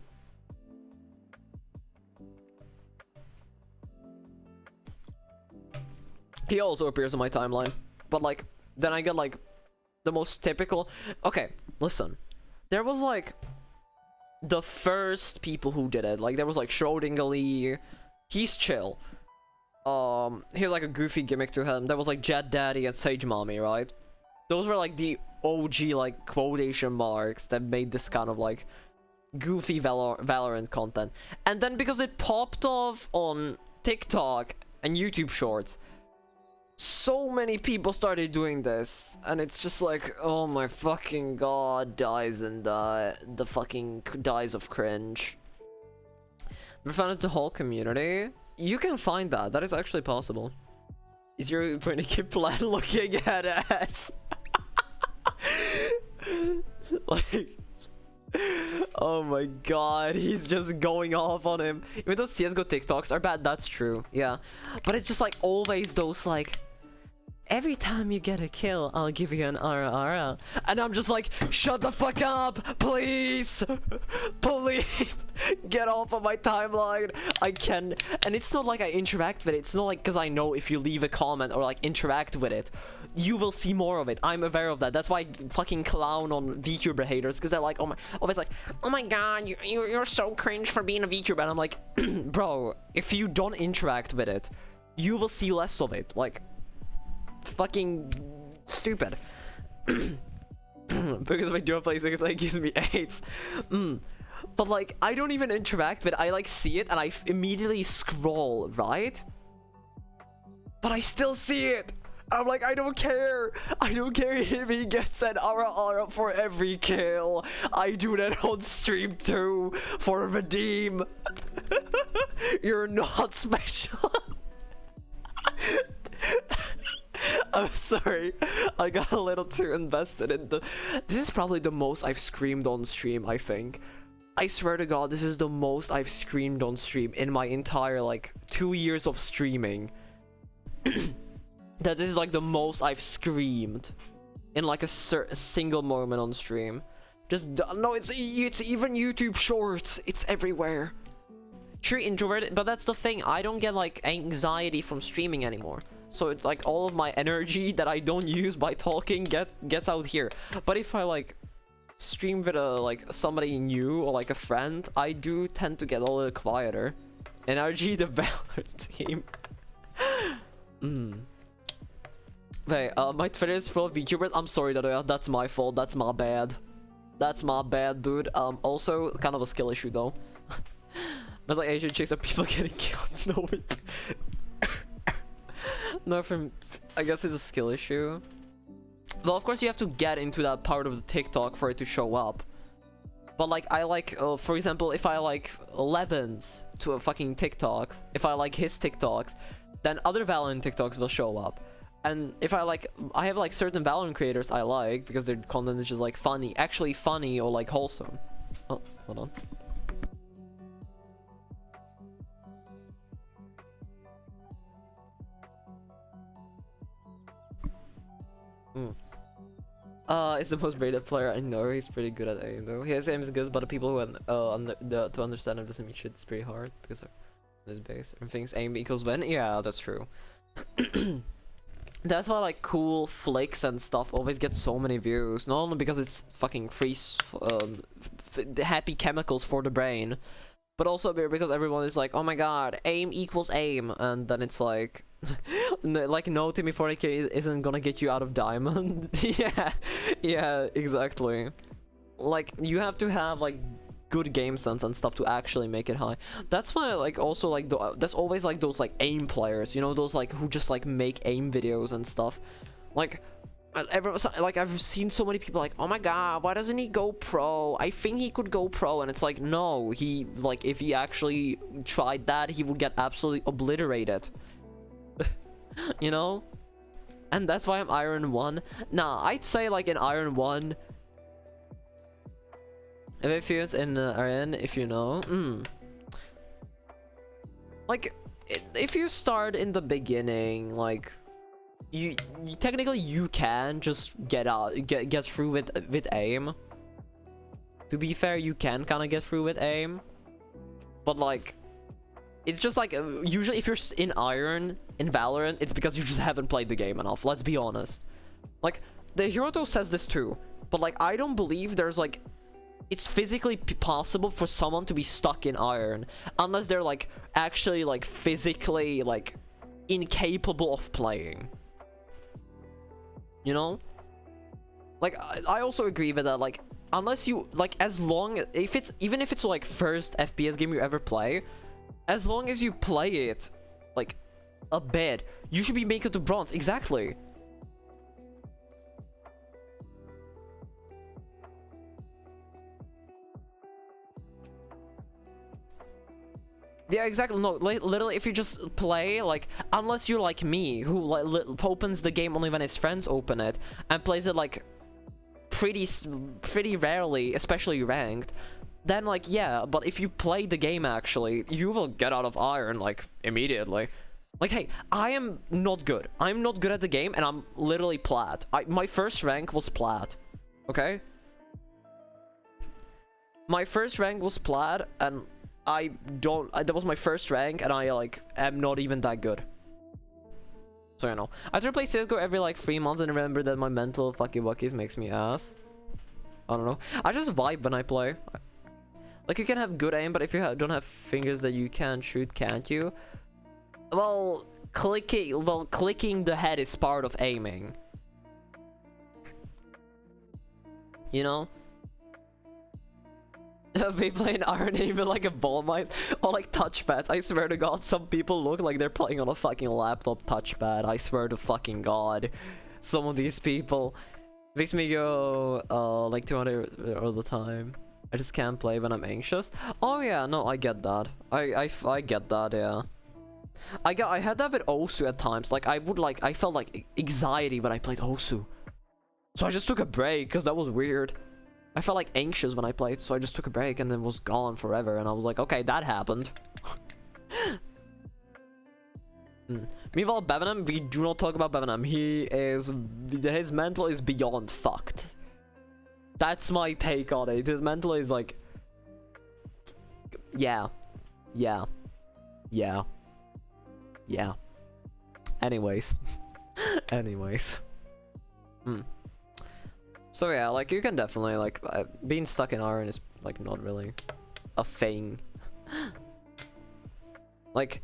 He also appears on my timeline. But like, then I get like the most typical. Okay, listen. There was like the first people who did it. Like there was like Schrodinger. He's chill. He had like a goofy gimmick to him. There was like Jet Daddy and Sage Mommy, right? Those were like the OG like quotation marks that made this kind of like goofy Valorant content. And then because it popped off on TikTok and YouTube Shorts, so many people started doing this, and it's just like, oh my fucking god, dies and the fucking dies of cringe. We found it the whole community. You can find that. That is actually possible. Is your Punicky plan looking at us? Like, oh my god, he's just going off on him. Even though CSGO TikToks are bad, that's true. Yeah, but it's just like always those like, every time you get a kill, I'll give you an RRL. And I'm just like, shut the fuck up, please. Please, get off of my timeline. I can, and it's not like I interact with it. It's not like, because I know if you leave a comment or like interact with it, you will see more of it. I'm aware of that. That's why I fucking clown on VTuber haters, because they're like, oh my, always like, oh my god, you're so cringe for being a VTuber. And I'm like, bro, if you don't interact with it, you will see less of it. Like, fucking stupid. Because my duo plays like gives me AIDS. But like, I don't even interact with it. I like see it and I immediately scroll, right? But I still see it. I'm like, I don't care. I don't care if he gets an aura for every kill. I do that on stream too for redeem. You're not special. I'm sorry, I got a little too invested in the. This is probably the most I've screamed on stream, I think. I swear to god, this is the most I've screamed on stream in my entire like 2 years of streaming. That this is like the most I've screamed in like a single moment on stream. No, it's even YouTube Shorts. It's everywhere. Sure, introverted, but that's the thing. I don't get like anxiety from streaming anymore. So it's like all of my energy that I don't use by talking gets out here. But if I like stream with like somebody new or like a friend, I do tend to get a little quieter. Energy the Valorant team. Wait, my Twitter is full of VTubers. I'm sorry, that's my fault. That's my bad. That's my bad, dude. Also kind of a skill issue though. But like Asian chicks are people getting killed. No, no, I guess it's a skill issue. Well, of course you have to get into that part of the TikTok for it to show up. But like I like, for example, if I like Levin's to a fucking TikToks, if I like his TikToks, then other Valorant TikToks will show up. And if I have like certain Valorant creators I like because their content is just like funny, actually funny or like wholesome. Oh, hold on. It's the most rated player I know. He's pretty good at aim though. His aim is good, but the people who to understand him doesn't mean shit. It's pretty hard because of this base. Everything's aim equals win. Yeah, that's true. That's why like cool flicks and stuff always get so many views. Not only because it's fucking free, happy chemicals for the brain, but also because everyone is like, oh my god, aim equals aim, and then it's like. Like no, Timmy 40k isn't gonna get you out of diamond. yeah, exactly. Like you have to have like good game sense and stuff to actually make it high. That's why like also like that's always like those like aim players, you know, those like who just like make aim videos and stuff. Like I've seen so many people like, oh my god, why doesn't he go pro? I think he could go pro, and it's like no, he like if he actually tried that, he would get absolutely obliterated. You know? And that's why I'm Iron 1. Nah, I'd say like in Iron 1. If it's in Iron, if you know. Like, if you start in the beginning, like, you technically you can just get through with aim. To be fair, you can kind of get through with aim. But like, it's just like, usually if you're in Iron, in Valorant, it's because you just haven't played the game enough, let's be honest. Like, the Hiroto says this too, but like, I don't believe there's like, it's physically possible for someone to be stuck in Iron, unless they're like, actually like, physically like, incapable of playing. You know? Like, I also agree with that, like, unless you, like, even if it's like, first FPS game you ever play, as long as you play it, like, a bit, you should be making it to bronze. Exactly. Yeah, exactly. No, literally, if you just play, like, unless you're like me, who like opens the game only when his friends open it, and plays it like pretty rarely, especially ranked. Then like, yeah, but if you play the game actually, you will get out of Iron like immediately. Like, hey, I am not good. I'm not good at the game, and I'm literally plat. My first rank was plat. Okay? My first rank was plat, and that was my first rank, and I like am not even that good. So you know, I try to play CSGO every like 3 months, and remember that my mental fucky wuckies makes me ass. I don't know. I just vibe when I play. Like, you can have good aim, but if you don't have fingers that you can shoot, can't you? Well, clicking the head is part of aiming. You know? They play an Iron aim with like a ball mice or like touchpads. I swear to god, some people look like they're playing on a fucking laptop touchpad. I swear to fucking god. Some of these people makes me go like 200 all the time. I just can't play when I'm anxious. Oh yeah, no, I get that. I get that, yeah. I had that with Osu at times. Like, I felt like anxiety when I played Osu. So I just took a break, because that was weird. I felt like anxious when I played, so I just took a break and then was gone forever. And I was like, okay, that happened. Meanwhile, Bevenham, we do not talk about Bevenham. His mental is beyond fucked. That's my take on it. His mental is like, yeah. Anyways. So yeah, like you can definitely like being stuck in iron is like not really a thing. Like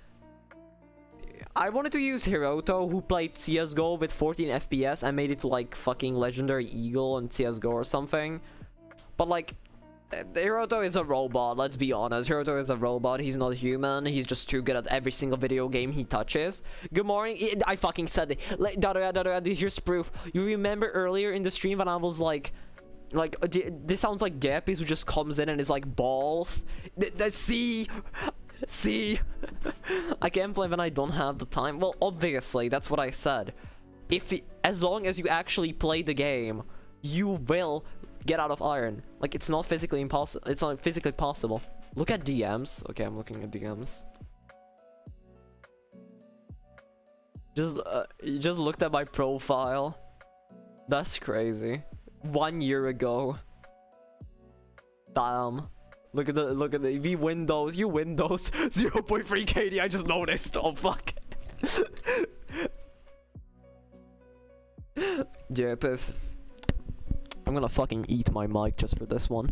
I wanted to use Hiroto, who played CSGO with 14 FPS and made it to like fucking legendary eagle in CSGO or something. But like Hiroto is a robot, let's be honest. Hiroto is a robot, he's not human, he's just too good at every single video game he touches. Good morning, I fucking said it. Here's proof. You remember earlier in the stream when I was like this sounds like Gappies who just comes in and is like balls. See? I can't play when I don't have the time. Well, obviously, that's what I said. As long as you actually play the game, you will get out of iron. Like, it's not physically impossible. It's not physically possible. Look at DMs. Okay, I'm looking at DMs. You just looked at my profile. That's crazy. 1 year ago. Damn. Look at the you Windows 0.3 KD. I just noticed. Oh fuck. Yeah, piss. I'm gonna fucking eat my mic just for this one.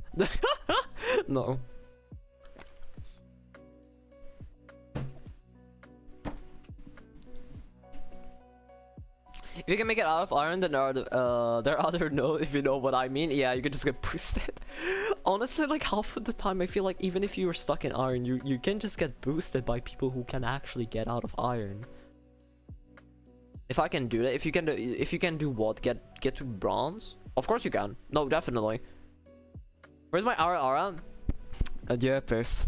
No. If you can make it out of iron, then there are other nodes, if you know what I mean. Yeah, you can just get boosted. Honestly, like half of the time, I feel like even if you were stuck in iron, you can just get boosted by people who can actually get out of iron. If I can do that, if you can do what? Get to bronze? Of course you can. No, definitely. Where's my Ara? Yeah, piss.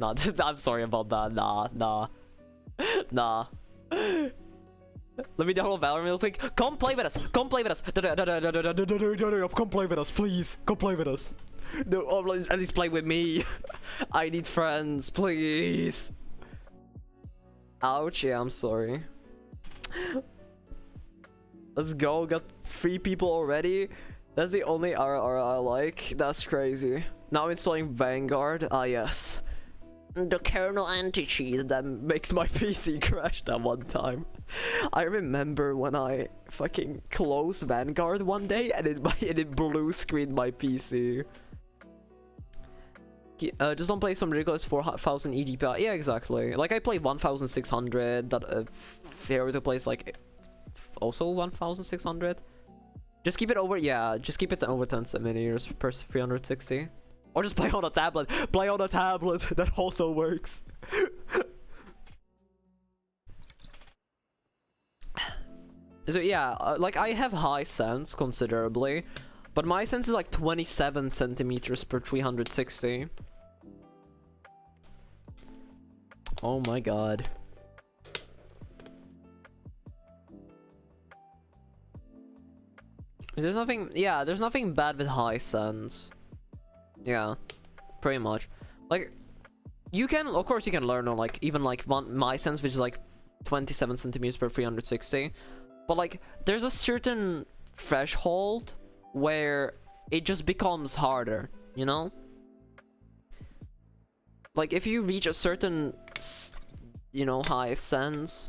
Nah, I'm sorry about that. Nah. Let me download Valorant real quick. Come play with us. Come play with us, please. Come play with us. No, at least play with me. I need friends, please. Ouch. Yeah, I'm sorry. Let's go. Got 3 people already. That's the only RR I like. That's crazy. Now installing Vanguard. Ah, yes. The kernel anti-cheat that makes my PC crash that one time. I remember when I fucking closed Vanguard one day and it blue screened my PC. Just don't play some ridiculous 4000 EDPI. Yeah, exactly. Like I play 1600. That Hiroto plays like also 1600. Just keep it over. Yeah, just keep it over 10 centimeters per 360. Or just play on a tablet. Play on a tablet. That also works. So yeah, like I have high sense considerably, but my sense is like 27 centimeters per 360. Oh my god. There's nothing bad with high sense. Yeah, pretty much. Like, you can, of course, you can learn on like even like my sense, which is like 27 centimeters per 360. But like, there's a certain threshold where it just becomes harder, you know? Like, if you reach a certain, you know, high sense,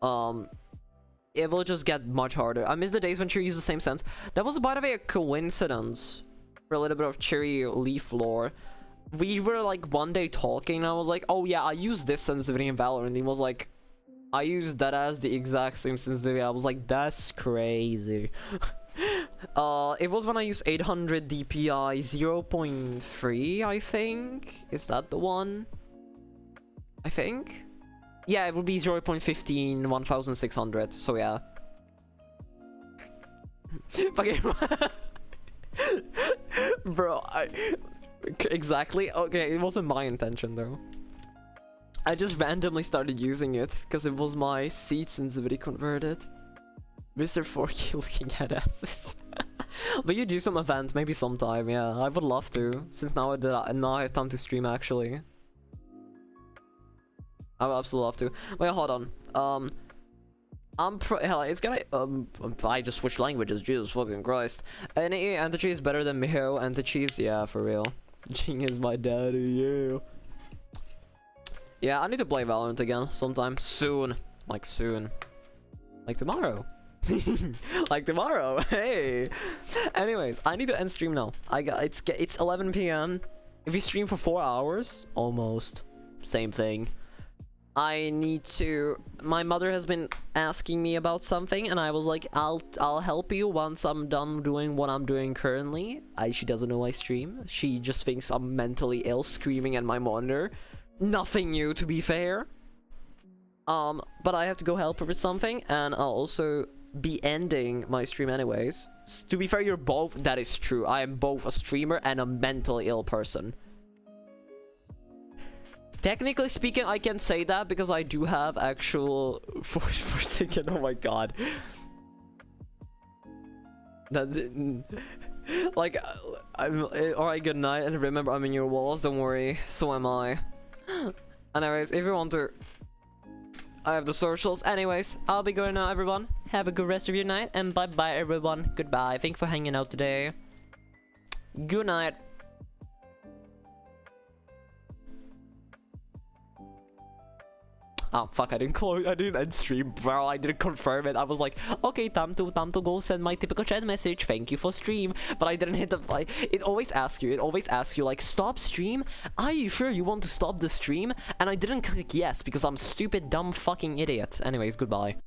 it will just get much harder. I miss the days when Cherry used the same sense. That was, by the way, a coincidence. For a little bit of Cherry Leaf lore, we were like one day talking and I was like, oh yeah, I use this sensitivity in Valorant, and he was like, I use that as the exact same sensitivity. I was like, that's crazy. It was when I used 800 DPI 0.3, I think. Is that the one? I think. Yeah, it would be 0.15 1600. So yeah. Fucking bro, exactly. Okay, it wasn't my intention though. I just randomly started using it because it was my seat sensitivity converted. Mr. Forky looking at asses. But you do some event, maybe sometime. Yeah, I would love to. Since now I have time to stream actually. I would absolutely love to. Wait, hold on. Hell, it's gonna I just switched languages. Jesus fucking Christ. NAE Antichi is better than Miho Antichis. Yeah, for real. Jing is my daddy. Yeah. Yeah, I need to play Valorant again sometime soon. Like soon. Like tomorrow. Like tomorrow. Hey. Anyways, I need to end stream now. It's 11 p.m. If you stream for 4 hours, almost same thing. I need to. My mother has been asking me about something, and I was like, I'll help you once I'm done doing what I'm doing currently. She doesn't know I stream. She just thinks I'm mentally ill, screaming at my monitor. Nothing new, to be fair. But I have to go help her with something, and I'll also be ending my stream anyways. To be fair, you're both. That is true. I am both a streamer and a mentally ill person. Technically speaking, I can say that because I do have actual Forsaken. Oh my god. That's it. Like, alright, good night, and remember, I'm in your walls. Don't worry. So am I. Anyways, if you want to, I have the socials. Anyways, I'll be going now, everyone. Have a good rest of your night, and bye bye, everyone. Goodbye. Thanks for hanging out today. Good night. Oh fuck, I didn't end stream, bro. I didn't confirm it. I was like, okay, time to go send my typical chat message. Thank you for stream. But I didn't hit the it always asks you like, stop stream? Are you sure you want to stop the stream? And I didn't click yes because I'm stupid, dumb fucking idiot. Anyways, goodbye.